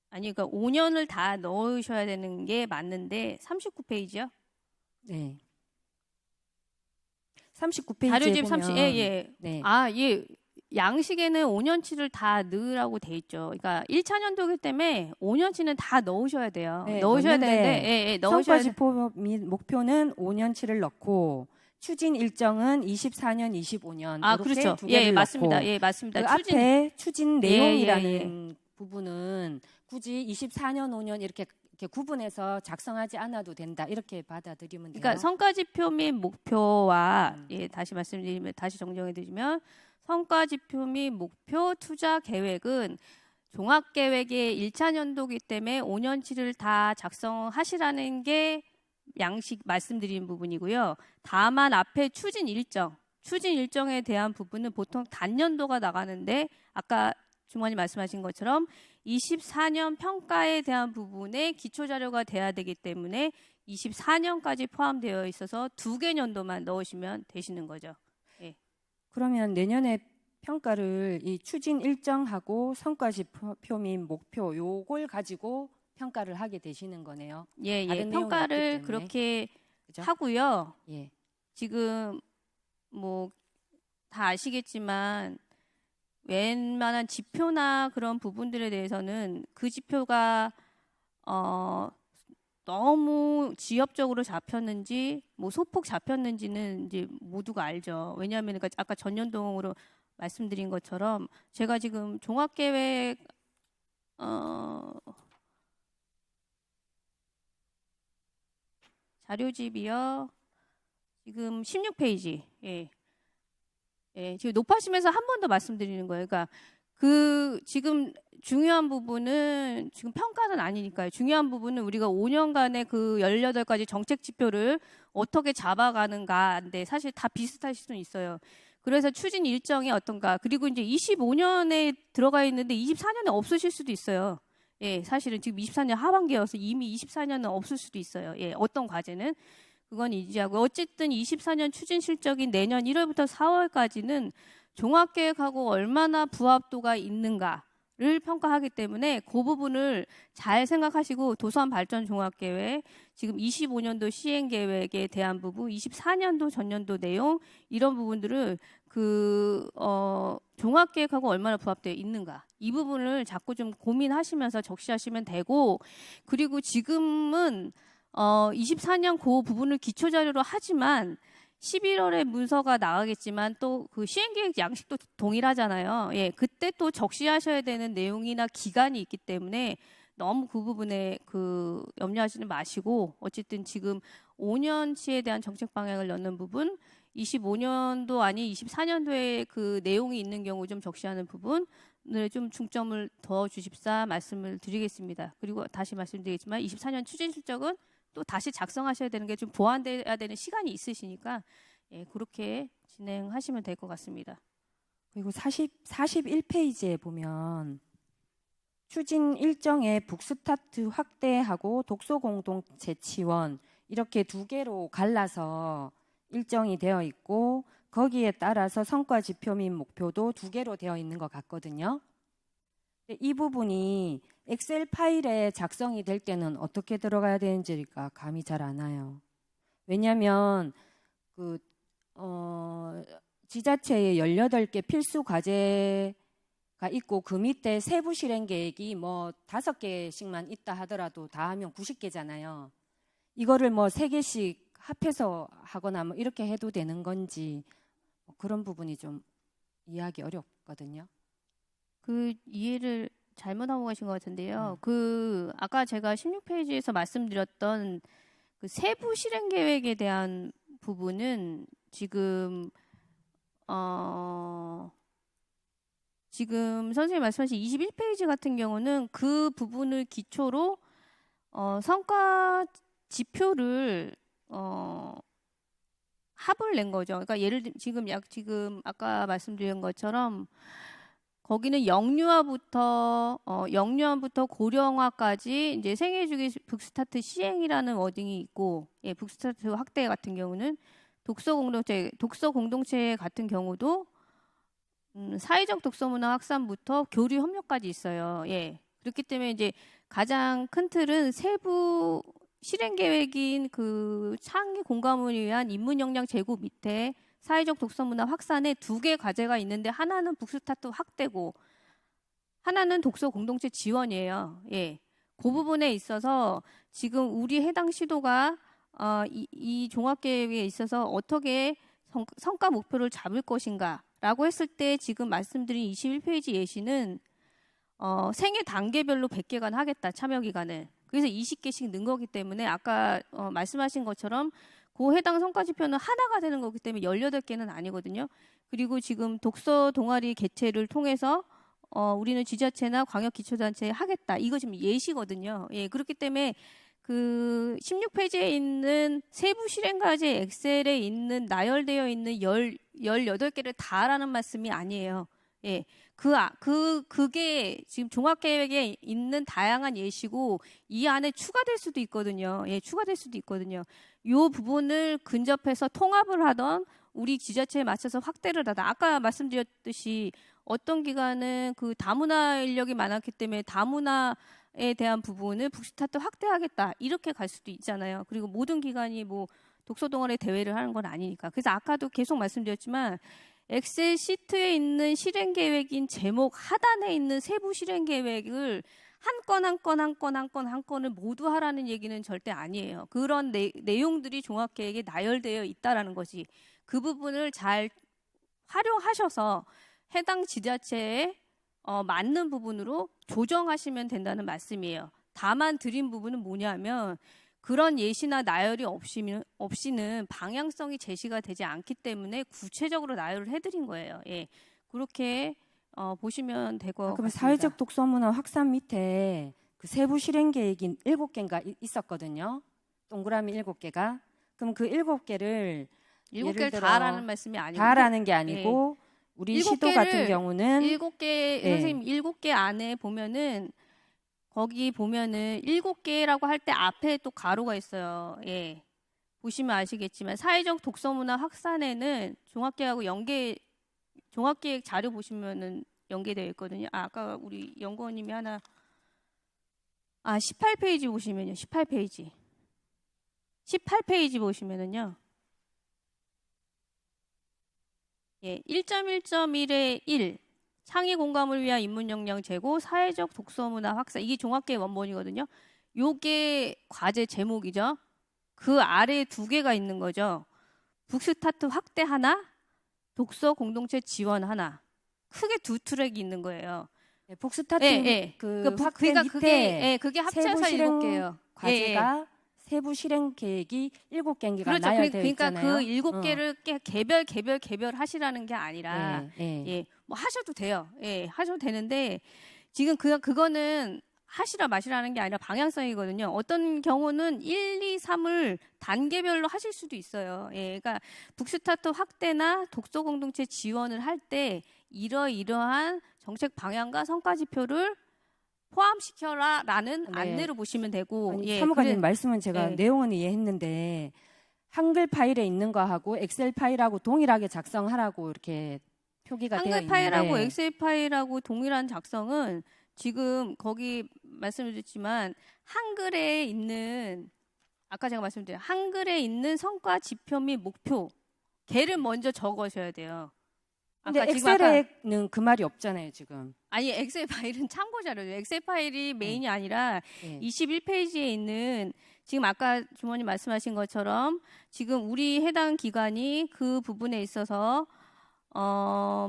아니 그러니까 5년을 다 넣으셔야 되는 게 맞는데 39페이지요? 네. 39페이지에 자료집 보면 30 예. 네. 예. 양식에는 5년치를 다 넣으라고 돼 있죠. 그러니까 1차 년도이기 때문에 5년치는 다 넣으셔야 돼요. 네, 넣으셔야 넣는데 되는데 성과 넣으셔야 지표 및 목표는 5년치를 넣고 추진 일정은 24년, 25년 이렇게 그렇죠. 두 개를 예, 맞습니다. 넣고 예, 맞습니다. 그 앞에 추진 내용이라는 예. 부분은 굳이 24년, 5년 이렇게 구분해서 작성하지 않아도 된다 이렇게 받아들이면 돼요. 그러니까 성과 지표 및 목표와 예, 다시 정정해 드리면 성과 지표 및 목표 투자 계획은 종합계획의 1차 년도이기 때문에 5년치를 다 작성하시라는 게 양식 말씀드린 부분이고요. 다만 앞에 추진 일정에 대한 부분은 보통 단년도가 나가는데 아까 주무관님 말씀하신 것처럼 24년 평가에 대한 부분에 기초자료가 돼야 되기 때문에 24년까지 포함되어 있어서 2개 년도만 넣으시면 되시는 거죠. 그러면 내년에 평가를 이 추진 일정하고 성과 지표 및 목표 요걸 가지고 평가를 하게 되시는 거네요. 예. 다른 내용이 없기 평가를 때문에. 그렇게 그죠? 하고요. 예. 지금 뭐 다 아시겠지만 웬만한 지표나 그런 부분들에 대해서는 그 지표가 너무 지엽적으로 잡혔는지 뭐 소폭 잡혔는지는 이제 모두가 알죠. 왜냐하면 그러니까 아까 전년동으로 말씀드린 것처럼 제가 지금 종합계획 자료집이요. 지금 16페이지. 예. 지금 높아지면서 한 번 더 말씀드리는 거예요. 그러니까 지금 중요한 부분은 지금 평가는 아니니까요. 중요한 부분은 우리가 5년간의 그 18가지 정책 지표를 어떻게 잡아가는가인데 사실 다 비슷할 수는 있어요. 그래서 추진 일정이 어떤가. 그리고 이제 25년에 들어가 있는데 24년에 없으실 수도 있어요. 예, 사실은 지금 24년 하반기여서 이미 24년은 없을 수도 있어요. 예, 어떤 과제는. 그건 인지하고. 어쨌든 24년 추진 실적인 내년 1월부터 4월까지는 종합계획하고 얼마나 부합도가 있는가를 평가하기 때문에 그 부분을 잘 생각하시고 도서관 발전 종합계획, 지금 25년도 시행계획에 대한 부분, 24년도 전년도 내용 이런 부분들을 종합계획하고 얼마나 부합되어 있는가 이 부분을 자꾸 좀 고민하시면서 적시하시면 되고 그리고 지금은 24년 그 부분을 기초자료로 하지만 11월에 문서가 나가겠지만 또 그 시행계획 양식도 동일하잖아요. 예, 그때 또 적시하셔야 되는 내용이나 기간이 있기 때문에 너무 그 부분에 염려하지는 마시고 어쨌든 지금 5년치에 대한 정책 방향을 넣는 부분 25년도 아닌 24년도에 그 내용이 있는 경우 좀 적시하는 부분을 좀 중점을 더 주십사 말씀을 드리겠습니다. 그리고 다시 말씀드리겠지만 24년 추진 실적은 또 다시 작성하셔야 되는 게 좀 보완돼야 되는 시간이 있으시니까 예, 그렇게 진행하시면 될 것 같습니다. 그리고 41페이지에 보면 추진 일정의 북스타트 확대하고 독서 공동체 지원 이렇게 두 개로 갈라서 일정이 되어 있고 거기에 따라서 성과 지표 및 목표도 두 개로 되어 있는 것 같거든요. 이 부분이 엑셀 파일에 작성이 될 때는 어떻게 들어가야 되는지가 감이 잘 안 와요. 왜냐하면 지자체에 18개 필수 과제가 있고 그 밑에 세부 실행 계획이 뭐 5개씩만 있다 하더라도 다 하면 90개잖아요. 이거를 뭐 3개씩 합해서 하거나 뭐 이렇게 해도 되는 건지 그런 부분이 좀 이해하기 어렵거든요. 이해를 잘못하고 가신 것 같은데요. 아까 제가 16페이지에서 말씀드렸던 그 세부 실행 계획에 대한 부분은 지금 선생님 말씀하신 21페이지 같은 경우는 그 부분을 기초로 성과 지표를 합을 낸 거죠. 그러니까 예를 들면 지금 아까 말씀드린 것처럼 거기는 영유아부터 고령화까지 이제 생애주기 북스타트 시행이라는 워딩이 있고, 예, 북스타트 확대 같은 경우는 독서 공동체 같은 경우도 사회적 독서 문화 확산부터 교류 협력까지 있어요. 예, 그렇기 때문에 이제 가장 큰 틀은 세부 실행 계획인 그 창의 공감을 위한 인문 역량 제고 밑에 사회적 독서 문화 확산에 2개 과제가 있는데 하나는 북스타트 확대고 하나는 독서 공동체 지원이에요. 예. 그 부분에 있어서 지금 우리 해당 시도가 이 종합계획에 있어서 어떻게 성과 목표를 잡을 것인가라고 했을 때 지금 말씀드린 21페이지 예시는 생애 단계별로 100개간 하겠다, 참여 기간을. 그래서 20개씩 는 거기 때문에 아까 말씀하신 것처럼 그 해당 성과 지표는 하나가 되는 거기 때문에 18개는 아니거든요. 그리고 지금 독서 동아리 개최를 통해서 우리는 지자체나 광역기초단체에 하겠다. 이거 지금 예시거든요. 예, 그렇기 때문에 그 16페이지에 있는 세부 실행과제 엑셀에 있는 나열되어 있는 18개를 다 하라는 말씀이 아니에요. 예. 그게 지금 종합계획에 있는 다양한 예시고 이 안에 추가될 수도 있거든요. 예, 추가될 수도 있거든요. 이 부분을 근접해서 통합을 하던 우리 지자체에 맞춰서 확대를 하다. 아까 말씀드렸듯이 어떤 기관은 그 다문화 인력이 많았기 때문에 다문화에 대한 부분을 북스타트 확대하겠다. 이렇게 갈 수도 있잖아요. 그리고 모든 기관이 뭐 독서 동아리 대회를 하는 건 아니니까. 그래서 아까도 계속 말씀드렸지만 엑셀 시트에 있는 실행 계획인 제목 하단에 있는 세부 실행 계획을 한 건을 모두 하라는 얘기는 절대 아니에요. 그런 내용들이 종합계획에 나열되어 있다라는 것이 그 부분을 잘 활용하셔서 해당 지자체에 맞는 부분으로 조정하시면 된다는 말씀이에요. 다만 드린 부분은 뭐냐면 그런 예시나 나열이 없이는 방향성이 제시가 되지 않기 때문에 구체적으로 나열을 해드린 거예요. 예, 그렇게 보시면 될 것 그러면 같습니다. 사회적 독서문화 확산 밑에 그 세부 실행 계획이 7개인가 있었거든요. 동그라미 7개가. 그럼 그 7개를 7개를 들어 다라는 말씀이 아니고 다라는 게 아니고 우리 일곱 시도 같은 개를 경우는 7개 예. 선생님 7개 안에 보면은 거기 보면은 7개라고 할 때 앞에 또 가로가 있어요. 예. 보시면 아시겠지만 사회적 독서문화 확산에는 종합계획 자료 보시면은 연계되어 있거든요. 아까 우리 연구원님이 하나 18페이지 보시면요. 18페이지 보시면은요. 예, 1.1.1의 1 창의 공감을 위한 인문 역량 제고 사회적 독서 문화 확산 이게 종합계획 원본이거든요. 요게 과제 제목이죠. 그 아래에 2개가 있는 거죠. 북스타트 확대 하나, 독서 공동체 지원 하나. 크게 2트랙이 있는 거예요. 북스타트 그 확대 밑에 그게 세부 합쳐서 실행 7개예요. 과제가 세부 실행 계획이 7개가 그렇죠. 나열되어 그러니까 있잖아요. 그 7개를 개별 하시라는 게 아니라 뭐 하셔도 돼요. 예, 하셔도 되는데 지금 그거는 하시라 마시라는 게 아니라 방향성이거든요. 어떤 경우는 1, 2, 3을 단계별로 하실 수도 있어요. 예, 그러니까 북스타트 확대나 독서 공동체 지원을 할 때 이러이러한 정책 방향과 성과 지표를 포함시켜라라는 네. 안내로 보시면 되고. 아니, 사무관님 말씀은 제가 예. 내용은 이해했는데 한글 파일에 있는 거하고 엑셀 파일하고 동일하게 작성하라고 이렇게 표기가 되어 한글 있는데 파일하고 엑셀 파일하고 동일한 작성은 지금 거기 말씀드렸지만 한글에 있는 아까 제가 말씀드린 한글에 있는 성과 지표 및 목표 걔를 먼저 적으셔야 돼요. 근데 지금 아까 엑셀에는 그 말이 없잖아요, 지금. 아니 엑셀 파일은 참고 자료죠. 엑셀 파일이 메인이 아니라 네. 21페이지에 있는 지금 아까 주모님 말씀하신 것처럼 지금 우리 해당 기관이 그 부분에 있어서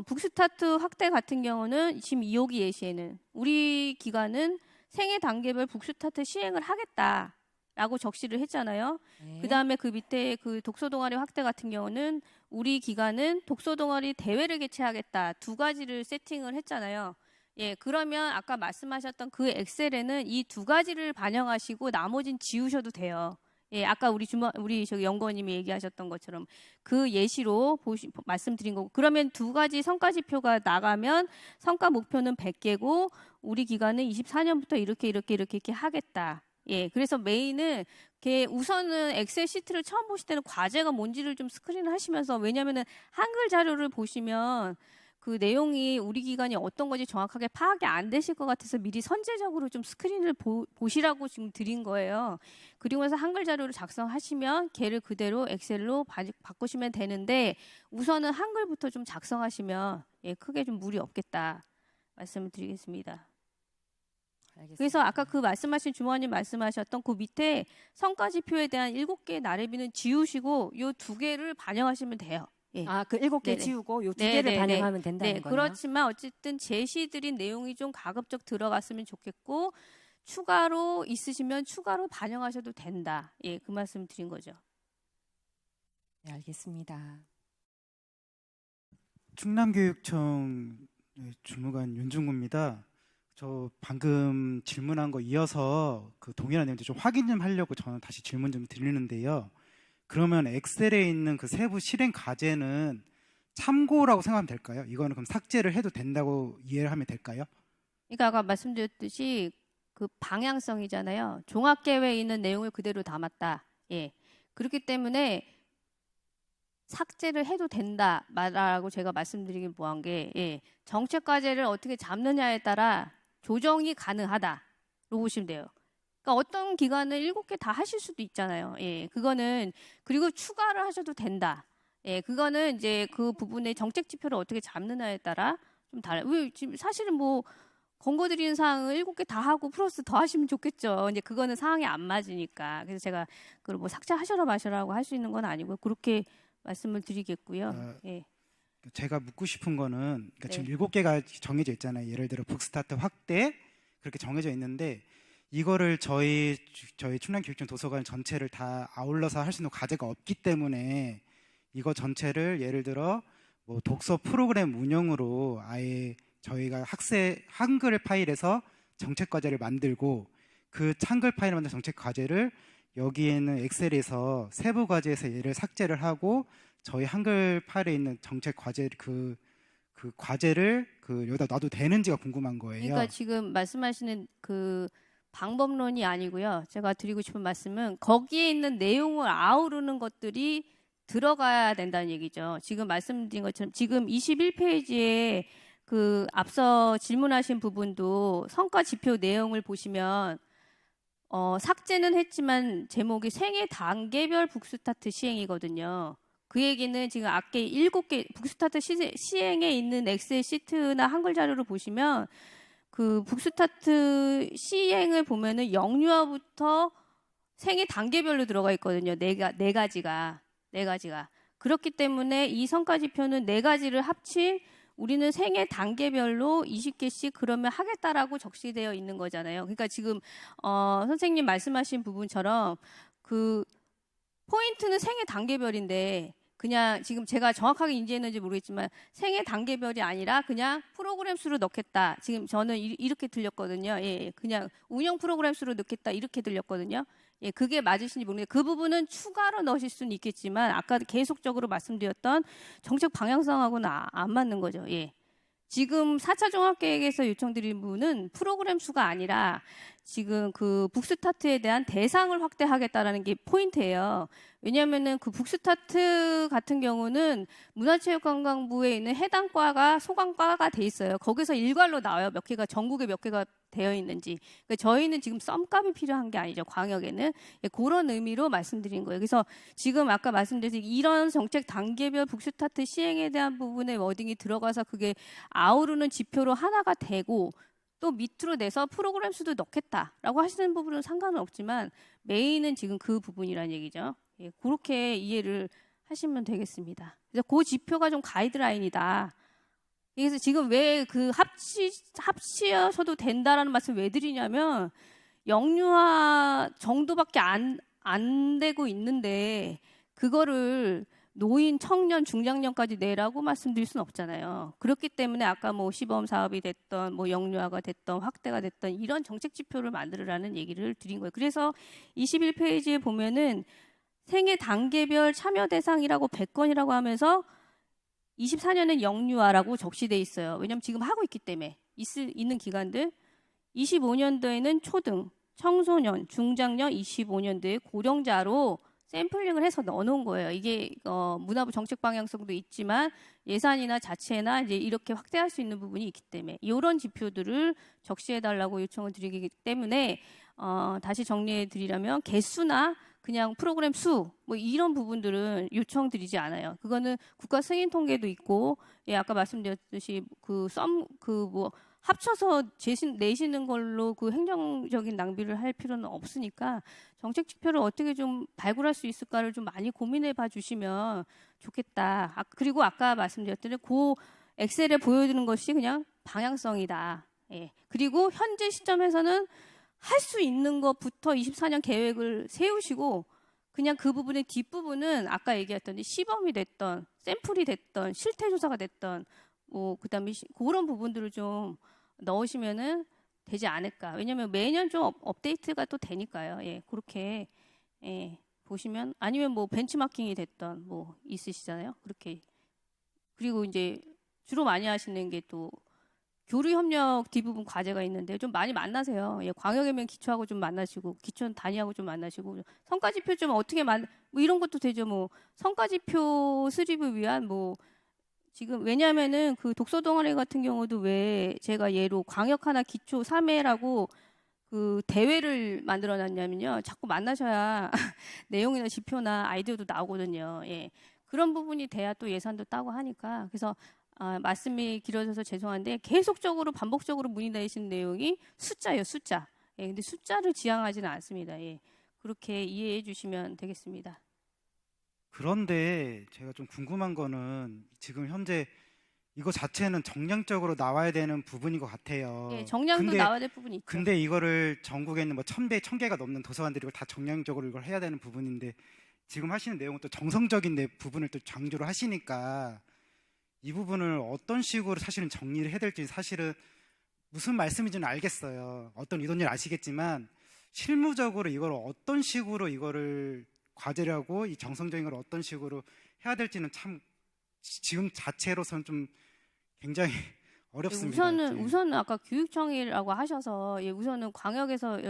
북스타트 확대 같은 경우는 지금 2호기 예시에는 우리 기관은 생애 단계별 북스타트 시행을 하겠다라고 적시를 했잖아요. 네. 그 다음에 그 밑에 그 독서 동아리 확대 같은 경우는 우리 기관은 독서 동아리 대회를 개최하겠다 2가지를 세팅을 했잖아요. 예, 그러면 아까 말씀하셨던 그 엑셀에는 이 2가지를 반영하시고 나머진 지우셔도 돼요. 예, 아까 우리 저기 연구원님이 얘기하셨던 것처럼 그 예시로 말씀드린 거고 그러면 2가지 성과 지표가 나가면 성과 목표는 100개고 우리 기관은 24년부터 이렇게 하겠다. 예, 그래서 메인은 우선은 엑셀 시트를 처음 보실 때는 과제가 뭔지를 좀 스크린을 하시면서 왜냐하면은 한글 자료를 보시면 그 내용이 우리 기관이 어떤 건지 정확하게 파악이 안 되실 것 같아서 미리 선제적으로 좀 스크린을 보시라고 지금 드린 거예요. 그리고 나서 한글 자료를 작성하시면 걔를 그대로 엑셀로 바꾸시면 되는데 우선은 한글부터 좀 작성하시면 예, 크게 좀 무리 없겠다 말씀을 드리겠습니다. 알겠습니다. 그래서 아까 그 말씀하신 주무관님 말씀하셨던 그 밑에 성과 지표에 대한 7개의 나래비는 지우시고 요 2개를 반영하시면 돼요. 예. 그 7개 네네. 지우고 요 2개를 네네네. 반영하면 된다는 네, 거네요. 그렇지만 어쨌든 제시드린 내용이 좀 가급적 들어갔으면 좋겠고 추가로 있으시면 추가로 반영하셔도 된다. 예, 그 말씀 드린 거죠. 네, 알겠습니다. 충남교육청 주무관 윤중구입니다. 저 방금 질문한 거 이어서 그 동일한 내용 좀 확인 좀 하려고 저는 다시 질문 좀 드리는데요. 그러면 엑셀에 있는 그 세부 실행 과제는 참고라고 생각하면 될까요? 이거는 그럼 삭제를 해도 된다고 이해를 하면 될까요? 그러니까 아까 말씀드렸듯이 그 방향성이잖아요. 종합계획에 있는 내용을 그대로 담았다. 예. 그렇기 때문에 삭제를 해도 된다라고 제가 말씀드리긴 뭐한 게 예. 정책 과제를 어떻게 잡느냐에 따라 조정이 가능하다로 보시면 돼요. 그러니까 어떤 기관은 7개 다 하실 수도 있잖아요. 예. 그거는 그리고 추가를 하셔도 된다. 예. 그거는 이제 그 부분의 정책 지표를 어떻게 잡느냐에 따라 좀 달라요. 지금 사실은 뭐 권고드리는 사항을 7개 다 하고 플러스 더 하시면 좋겠죠. 이제 그거는 상황이 안 맞으니까. 그래서 제가 그걸 뭐 삭제하셔라 마셔라고 할 수 있는 건 아니고요. 그렇게 말씀을 드리겠고요. 예. 제가 묻고 싶은 거는 그러니까 네. 지금 7개가 정해져 있잖아요. 예를 들어 북스타트 확대 그렇게 정해져 있는데 이거를 저희 충남교육청 도서관 전체를 다 아울러서 할 수 있는 과제가 없기 때문에 이거 전체를 예를 들어 뭐 독서 프로그램 운영으로 아예 저희가 한글 파일에서 정책 과제를 만들고 그 한글 파일을 만든 정책 과제를 여기에는 엑셀에서 세부 과제에서 얘를 삭제를 하고 저희 한글 파일에 있는 정책 과제 그 과제를 여기다 놔도 되는지가 궁금한 거예요. 그러니까 지금 말씀하시는 그 방법론이 아니고요. 제가 드리고 싶은 말씀은 거기에 있는 내용을 아우르는 것들이 들어가야 된다는 얘기죠. 지금 말씀드린 것처럼 지금 21페이지에 그 앞서 질문하신 부분도 성과 지표 내용을 보시면 삭제는 했지만 제목이 생애 단계별 북스타트 시행이거든요. 그 얘기는 지금 앞에 7개 북스타트 시행에 있는 엑셀 시트나 한글 자료를 보시면 그 북스타트 시행을 보면은 영유아부터 생애 단계별로 들어가 있거든요. 네 가지가. 그렇기 때문에 이 성과 지표는 4가지를 합친 우리는 생애 단계별로 20개씩 그러면 하겠다라고 적시되어 있는 거잖아요. 그러니까 지금 선생님 말씀하신 부분처럼 그 포인트는 생애 단계별인데 그냥 지금 제가 정확하게 인지했는지 모르겠지만 생애 단계별이 아니라 그냥 프로그램 수로 넣겠다. 지금 저는 이렇게 들렸거든요. 예, 그냥 운영 프로그램 수로 넣겠다 이렇게 들렸거든요. 예, 그게 맞으신지 모르겠는데 그 부분은 추가로 넣으실 수는 있겠지만 아까 계속적으로 말씀드렸던 정책 방향성하고는 안 맞는 거죠. 예. 지금 4차 종합계획에서 요청드린 부분은 프로그램 수가 아니라 지금 그 북스타트에 대한 대상을 확대하겠다라는 게 포인트예요. 왜냐하면은 그 북스타트 같은 경우는 문화체육관광부에 있는 해당 과가 소관과가 돼 있어요. 거기서 일괄로 나와요. 몇 개가 전국에 몇 개가 되어 있는지. 그러니까 저희는 지금 썸값이 필요한 게 아니죠. 광역에는 그런 의미로 말씀드린 거예요. 그래서 지금 아까 말씀드린 이런 정책 단계별 북스타트 시행에 대한 부분의 워딩이 들어가서 그게 아우르는 지표로 하나가 되고 또 밑으로 내서 프로그램 수도 넣겠다라고 하시는 부분은 상관은 없지만 메인은 지금 그 부분이란 얘기죠. 예, 그렇게 이해를 하시면 되겠습니다. 그래서 그 지표가 좀 가이드라인이다. 그래서 지금 왜 그 합치셔도 된다라는 말씀 왜 드리냐면 영유아 정도밖에 안 되고 있는데 그거를 노인, 청년, 중장년까지 내라고 말씀드릴 수는 없잖아요. 그렇기 때문에 아까 뭐 시범 사업이 됐던 뭐 영유아가 됐던 확대가 됐던 이런 정책 지표를 만들으라는 얘기를 드린 거예요. 그래서 21페이지에 보면은 생애 단계별 참여 대상이라고 100건이라고 하면서 24년은 영유아라고 적시돼 있어요. 왜냐하면 지금 하고 있기 때문에 있는 기간들 25년도에는 초등, 청소년, 중장년, 25년도에 고령자로 샘플링을 해서 넣어놓은 거예요. 이게 문화부 정책 방향성도 있지만 예산이나 자체나 이제 이렇게 확대할 수 있는 부분이 있기 때문에 이런 지표들을 적시해달라고 요청을 드리기 때문에 다시 정리해 드리려면 개수나 그냥 프로그램 수 뭐 이런 부분들은 요청드리지 않아요. 그거는 국가 승인 통계도 있고 아까 말씀드렸듯이 뭐 합쳐서 내시는 걸로 그 행정적인 낭비를 할 필요는 없으니까 정책 지표를 어떻게 좀 발굴할 수 있을까를 좀 많이 고민해 봐 주시면 좋겠다. 그리고 아까 말씀드렸던 그 엑셀에 보여드리는 것이 그냥 방향성이다. 예. 그리고 현재 시점에서는 할 수 있는 것부터 24년 계획을 세우시고 그냥 그 부분의 뒷부분은 아까 얘기했던 시범이 됐던 샘플이 됐던 실태 조사가 됐던 뭐 그다음에 그런 부분들을 좀 넣으시면은 되지 않을까. 왜냐하면 매년 좀 업데이트가 또 되니까요. 예, 그렇게 보시면 아니면 뭐 벤치마킹이 됐던 뭐 있으시잖아요. 그렇게 그리고 이제 주로 많이 하시는 게 또 교류 협력 뒷부분 과제가 있는데 좀 많이 만나세요. 예, 광역이면 기초하고 좀 만나시고 기초는 단위하고 좀 만나시고 성과지표 좀 어떻게 뭐 이런 것도 되죠. 뭐 성과지표 수립을 위한 뭐 지금 왜냐하면은 그 독서 동아리 같은 경우도 왜 제가 예로 광역 하나 기초 3회라고 그 대회를 만들어놨냐면요. 자꾸 만나셔야 내용이나 지표나 아이디어도 나오거든요. 예, 그런 부분이 돼야 또 예산도 따고 하니까 그래서. 말씀이 길어져서 죄송한데 계속적으로 반복적으로 문의되시는 내용이 숫자예요, 숫자. 예, 근데 숫자를 지향하지는 않습니다. 예, 그렇게 이해해 주시면 되겠습니다. 그런데 제가 좀 궁금한 거는 지금 현재 이거 자체는 정량적으로 나와야 되는 부분인 것 같아요. 예, 정량도 나와야 될 부분이 있죠. 근데 이거를 전국에 있는 뭐 1000개가 넘는 도서관들이 다 정량적으로 이걸 해야 되는 부분인데 지금 하시는 내용은 또 정성적인 부분을 또 강조를 하시니까 이 부분을 어떤 식으로 사실은 정리를 해야 될지 사실은 무슨 말씀인지는 알겠어요. 어떤 의도인지 아시겠지만 실무적으로 이걸 어떤 식으로 이거를 과제를 하고 이 정성적인 걸 어떤 식으로 해야 될지는 참 지금 자체로서는 좀 굉장히 어렵습니다. 우선은 아까 교육청이라고 하셔서 우선은 광역에서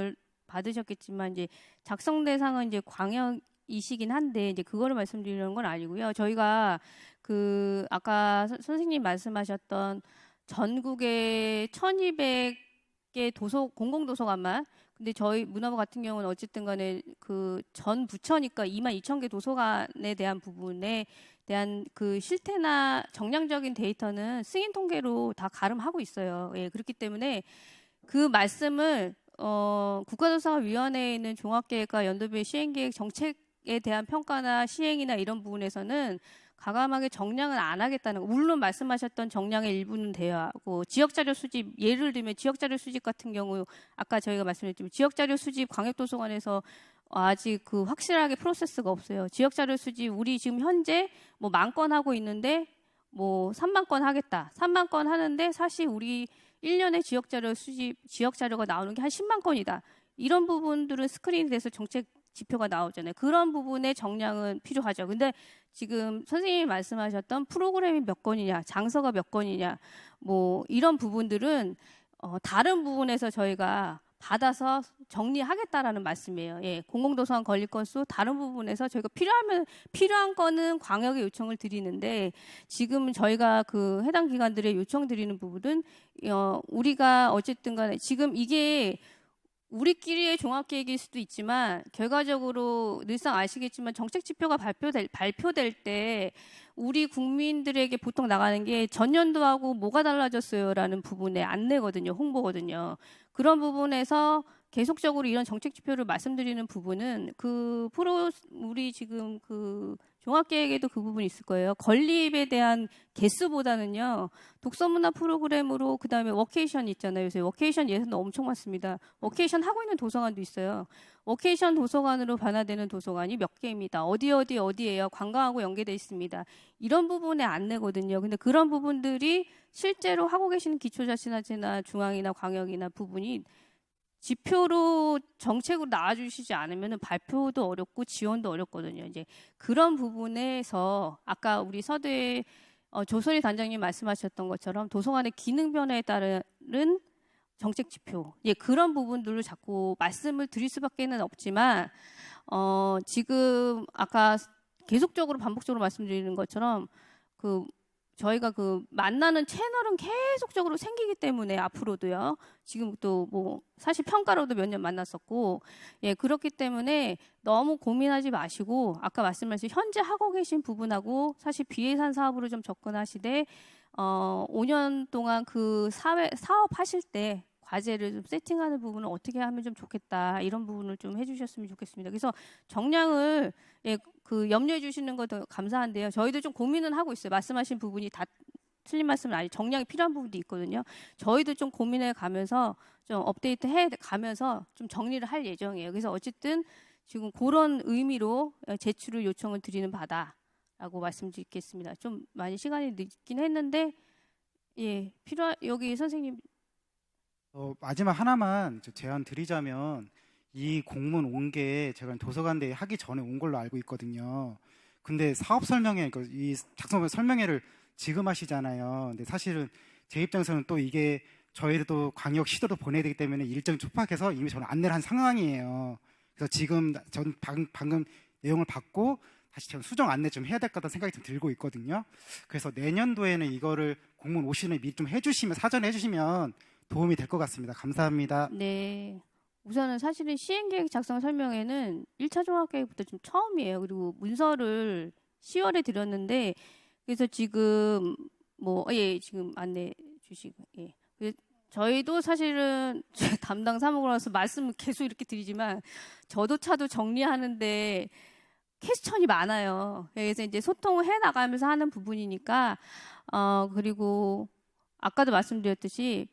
받으셨겠지만 이제 작성 대상은 이제 광역이시긴 한데 이제 그거를 말씀드리는 건 아니고요. 저희가 그 아까 선생님 말씀하셨던 전국에 1,200개 공공도서관만, 근데 저희 문화부 같은 경우는 어쨌든 간에 그 전 부처니까 22,000개 도서관에 대한 부분에 대한 그 실태나 정량적인 데이터는 승인 통계로 다 가름하고 있어요. 예, 그렇기 때문에 그 말씀을 국가도서관위원회에 있는 종합계획과 연도별 시행계획 정책에 대한 평가나 시행이나 이런 부분에서는 과감하게 정량은 안 하겠다는 거. 물론 말씀하셨던 정량의 일부는 돼야 하고, 지역자료 수집, 예를 들면 지역자료 수집 같은 경우 아까 저희가 말씀드렸지만 지역자료 수집 광역도서관에서 아직 그 확실하게 프로세스가 없어요. 지역자료 수집 우리 지금 현재 뭐 10,000건 하고 있는데 뭐 3만 건 하겠다. 3만 건 하는데 사실 우리 1년에 지역자료 수집, 지역자료가 나오는 게 한 10만 건이다. 이런 부분들은 스크린이 돼서 정책 지표가 나오잖아요. 그런 부분의 정량은 필요하죠. 근데 지금 선생님이 말씀하셨던 프로그램이 몇 건이냐, 장서가 몇 건이냐, 뭐 이런 부분들은 다른 부분에서 저희가 받아서 정리하겠다라는 말씀이에요. 예, 공공도서관 건립 건수 다른 부분에서 저희가 필요한 거는 광역에 요청을 드리는데, 지금 저희가 그 해당 기관들의 요청 드리는 부분은 우리가 어쨌든 간에 지금 이게 우리끼리의 종합계획일 수도 있지만 결과적으로 늘상 아시겠지만 정책 지표가 발표될 때 우리 국민들에게 보통 나가는 게 전년도하고 뭐가 달라졌어요라는 부분에 안내거든요, 홍보거든요. 그런 부분에서 계속적으로 이런 정책 지표를 말씀드리는 부분은 우리 지금 그 종합계획에도 그 부분이 있을 거예요. 건립에 대한 개수보다는요, 독서문화 프로그램으로 그다음에 워케이션 있잖아요. 요새 워케이션 예산도 엄청 많습니다. 워케이션 하고 있는 도서관도 있어요. 워케이션 도서관으로 변화되는 도서관이 몇 개입니다. 어디예요? 관광하고 연계되어 있습니다. 이런 부분에 안내거든요. 근데 그런 부분들이 실제로 하고 계시는 기초자치단체나 중앙이나 광역이나 부분이 지표로 정책으로 나와주시지 않으면 발표도 어렵고 지원도 어렵거든요. 이제 그런 부분에서 아까 우리 서대 조선희 단장님 말씀하셨던 것처럼 도서관의 기능 변화에 따른 정책 지표, 그런 부분들을 자꾸 말씀을 드릴 수밖에는 없지만 지금 아까 계속적으로 반복적으로 말씀드리는 것처럼 저희가 만나는 채널은 계속적으로 생기기 때문에 앞으로도요. 지금 또 뭐 사실 평가로도 몇 년 만났었고, 그렇기 때문에 너무 고민하지 마시고 아까 말씀하신 현재 하고 계신 부분하고 사실 비예산 사업으로 좀 접근하시되 5년 동안 그 사업 하실 때 과제를 좀 세팅하는 부분을 어떻게 하면 좀 좋겠다, 이런 부분을 좀 해주셨으면 좋겠습니다. 그래서 정량을 염려해 주시는 것도 감사한데요. 저희도 좀 고민은 하고 있어요. 말씀하신 부분이 다 틀린 말씀은 아니, 정량이 필요한 부분도 있거든요. 저희도 좀 고민해 가면서 좀 업데이트 해 가면서 좀 정리를 할 예정이에요. 그래서 어쨌든 지금 그런 의미로 제출을 요청을 드리는 바다라고 말씀드리겠습니다. 좀 많이 시간이 늦긴 했는데 여기 선생님 마지막 하나만 제안 드리자면, 이 공문 온 게 제가 도서관대에 하기 전에 온 걸로 알고 있거든요. 근데 사업 설명회, 이 작성 설명회를 지금 하시잖아요. 근데 사실은 제 입장에서는 또 이게 저희도 광역 시도도 보내야 되기 때문에 일정이 촉박해서 이미 저는 안내를 한 상황이에요. 그래서 지금 전 방금 내용을 받고 다시 전 수정 안내 좀 해야 될 것 같다는 생각이 좀 들고 있거든요. 그래서 내년도에는 이거를 공문 오시는 미리 좀 해주시면, 사전에 해주시면 도움이 될 것 같습니다. 감사합니다. 네. 우선은 사실은 시행계획 작성 설명회는 1차 종합계획부터 좀 처음이에요. 그리고 문서를 10월에 드렸는데, 그래서 지금 지금 안내 주시고, 저희도 사실은 담당 사무관으로서 말씀을 계속 이렇게 드리지만 저도차도 정리하는데 퀘스천이 많아요. 그래서 이제 소통을 해 나가면서 하는 부분이니까, 그리고 아까도 말씀드렸듯이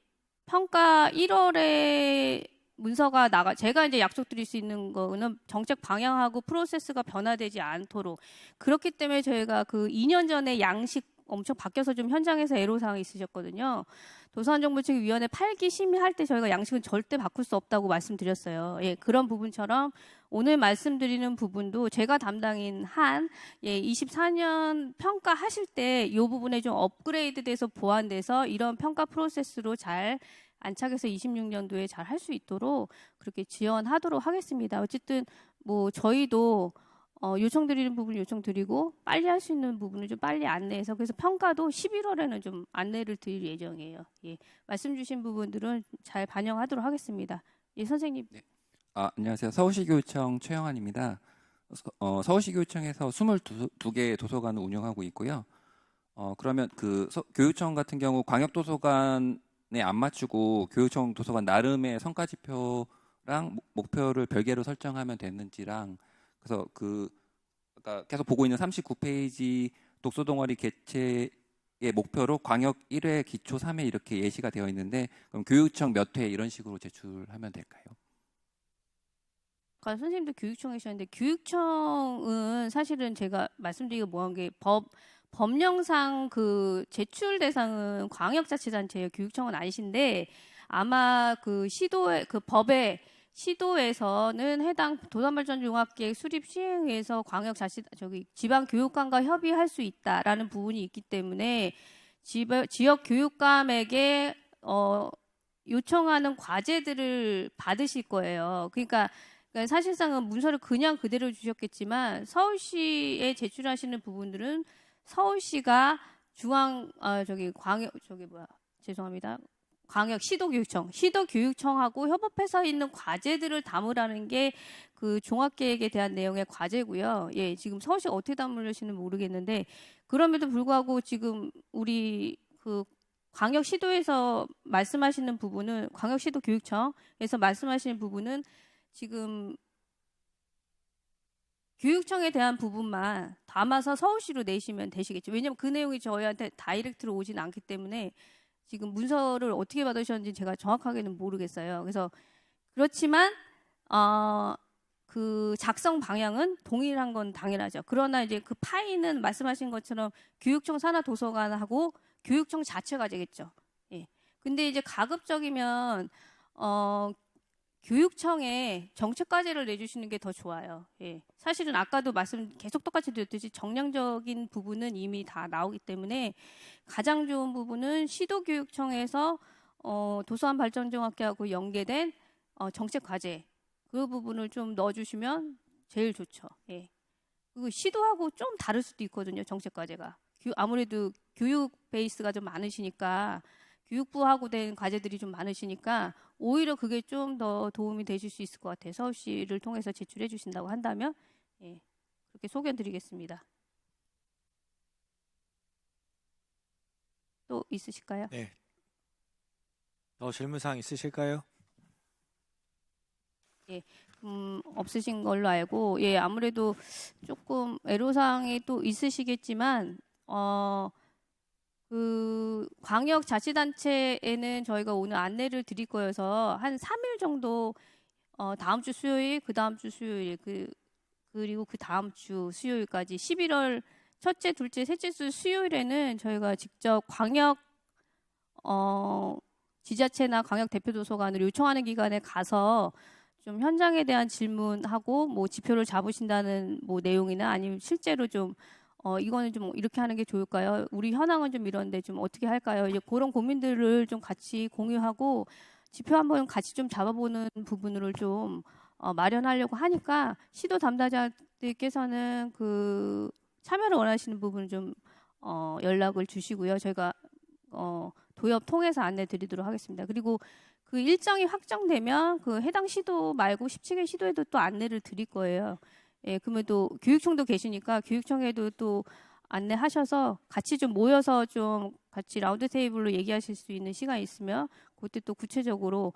평가 1월에 문서가 제가 이제 약속드릴 수 있는 거는 정책 방향하고 프로세스가 변화되지 않도록, 그렇기 때문에 저희가 그 2년 전에 양식 엄청 바뀌어서 좀 현장에서 애로사항이 있으셨거든요. 도서안정부책위원회 8기 심의할 때 저희가 양식은 절대 바꿀 수 없다고 말씀드렸어요. 예, 그런 부분처럼 오늘 말씀드리는 부분도 제가 담당인 24년 평가하실 때 이 부분에 좀 업그레이드돼서 보완돼서 이런 평가 프로세스로 잘 안착해서 26년도에 잘 할 수 있도록 그렇게 지원하도록 하겠습니다. 어쨌든 뭐 저희도 요청드리는 부분 요청드리고 빨리 할 수 있는 부분을 좀 빨리 안내해서 그래서 평가도 11월에는 좀 안내를 드릴 예정이에요. 예, 말씀 주신 부분들은 잘 반영하도록 하겠습니다. 예, 선생님. 네. 안녕하세요. 서울시교육청 최영환입니다. 서울시교육청에서 22개의 도서관을 운영하고 있고요. 그러면 교육청 같은 경우 광역도서관에 안 맞추고 교육청 도서관 나름의 성과지표랑 목표를 별개로 설정하면 되는지랑 그래서 그러니까 계속 보고 있는 39페이지 독서동아리 개최의 목표로 광역 1회, 기초 3회 이렇게 예시가 되어 있는데 그럼 교육청 몇 회 이런 식으로 제출하면 될까요? 선생님도 교육청에 계셨는데 교육청은 사실은 제가 말씀드리기가 뭐한 게 법령상 그 제출 대상은 광역자치단체예요. 교육청은 아니신데 아마 그 시도의 그 법의 시도에서는 해당 도서발전종합계획 수립 시행에서 지방교육감과 협의할 수 있다라는 부분이 있기 때문에 지역 교육감에게 요청하는 과제들을 받으실 거예요. 그러니까 사실상은 문서를 그냥 그대로 주셨겠지만 서울시에 제출하시는 부분들은 서울시가 광역 시도교육청하고 협업해서 있는 과제들을 담으라는 게 그 종합계획에 대한 내용의 과제고요. 예, 지금 서울시가 어떻게 담으려시는지 모르겠는데 그럼에도 불구하고 지금 우리 그 광역시도에서 말씀하시는 부분은 광역시도교육청에서 말씀하시는 부분은 지금 교육청에 대한 부분만 담아서 서울시로 내시면 되시겠죠. 왜냐하면 그 내용이 저희한테 다이렉트로 오진 않기 때문에 지금 문서를 어떻게 받으셨는지 제가 정확하게는 모르겠어요. 그래서 그렇지만 그 작성 방향은 동일한 건 당연하죠. 그러나 이제 그 파이는 말씀하신 것처럼 교육청 산하도서관하고 교육청 자체가 되겠죠. 예. 근데 이제 가급적이면 교육청에 정책 과제를 내주시는 게 더 좋아요. 예. 사실은 아까도 말씀 계속 똑같이 드렸듯이 정량적인 부분은 이미 다 나오기 때문에 가장 좋은 부분은 시도교육청에서 도서관 발전종합계획하고 연계된 정책 과제 그 부분을 좀 넣어주시면 제일 좋죠. 예. 그리고 시도하고 좀 다를 수도 있거든요. 정책 과제가 아무래도 교육 베이스가 좀 많으시니까. 교육부하고 된 과제들이 좀 많으시니까 오히려 그게 좀 더 도움이 되실 수 있을 것 같아요. 서울시를 통해서 제출해 주신다고 한다면 예, 그렇게 소개드리겠습니다. 또 있으실까요? 네. 더 질문사항 있으실까요? 예, 없으신 걸로 알고 예, 아무래도 조금 애로사항이 또 있으시겠지만 그 광역자치단체에는 저희가 오늘 안내를 드릴 거여서 한 3일 정도 다음 주 수요일, 그 다음 주 수요일, 그리고 그 다음 주 수요일까지 11월 첫째, 둘째, 셋째 주 수요일에는 저희가 직접 광역 지자체나 광역 대표도서관을 요청하는 기관에 가서 좀 현장에 대한 질문하고 뭐 지표를 잡으신다는 뭐 내용이나 아니면 실제로 좀 이거는 좀 이렇게 하는 게 좋을까요? 우리 현황은 좀 이런데 좀 어떻게 할까요? 이제 그런 고민들을 좀 같이 공유하고 지표 한번 같이 좀 잡아보는 부분을 좀 마련하려고 하니까 시도 담당자들께서는 그 참여를 원하시는 부분을 좀 연락을 주시고요. 저희가 도협 통해서 안내 드리도록 하겠습니다. 그리고 그 일정이 확정되면 그 해당 시도 말고 17개 시도에도 또 안내를 드릴 거예요. 예, 그러면 또 교육청도 계시니까 교육청에도 또 안내하셔서 같이 좀 모여서 좀 같이 라운드 테이블로 얘기하실 수 있는 시간이 있으면 그때 또 구체적으로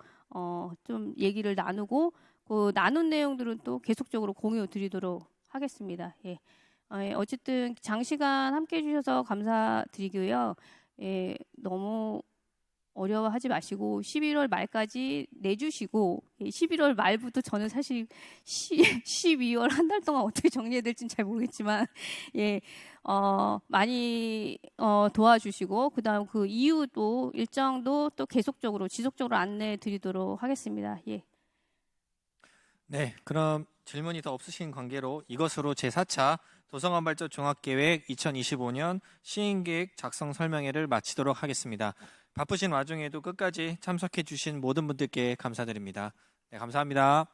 좀 얘기를 나누고 그 나눈 내용들은 또 계속적으로 공유 드리도록 하겠습니다. 예. 어쨌든 장시간 함께 해주셔서 감사드리고요. 예, 너무 어려워하지 마시고 11월 말까지 내주시고 11월 말부터 저는 사실 12월 한 달 동안 어떻게 정리해야 될지는 잘 모르겠지만 많이 도와주시고 그다음 그 이후도 일정도 또 계속적으로 지속적으로 안내해 드리도록 하겠습니다. 예. 네, 그럼 질문이 더 없으신 관계로 이것으로 제4차 도서관 발전 종합계획 2025년 시행계획 작성 설명회를 마치도록 하겠습니다. 바쁘신 와중에도 끝까지 참석해 주신 모든 분들께 감사드립니다. 네, 감사합니다.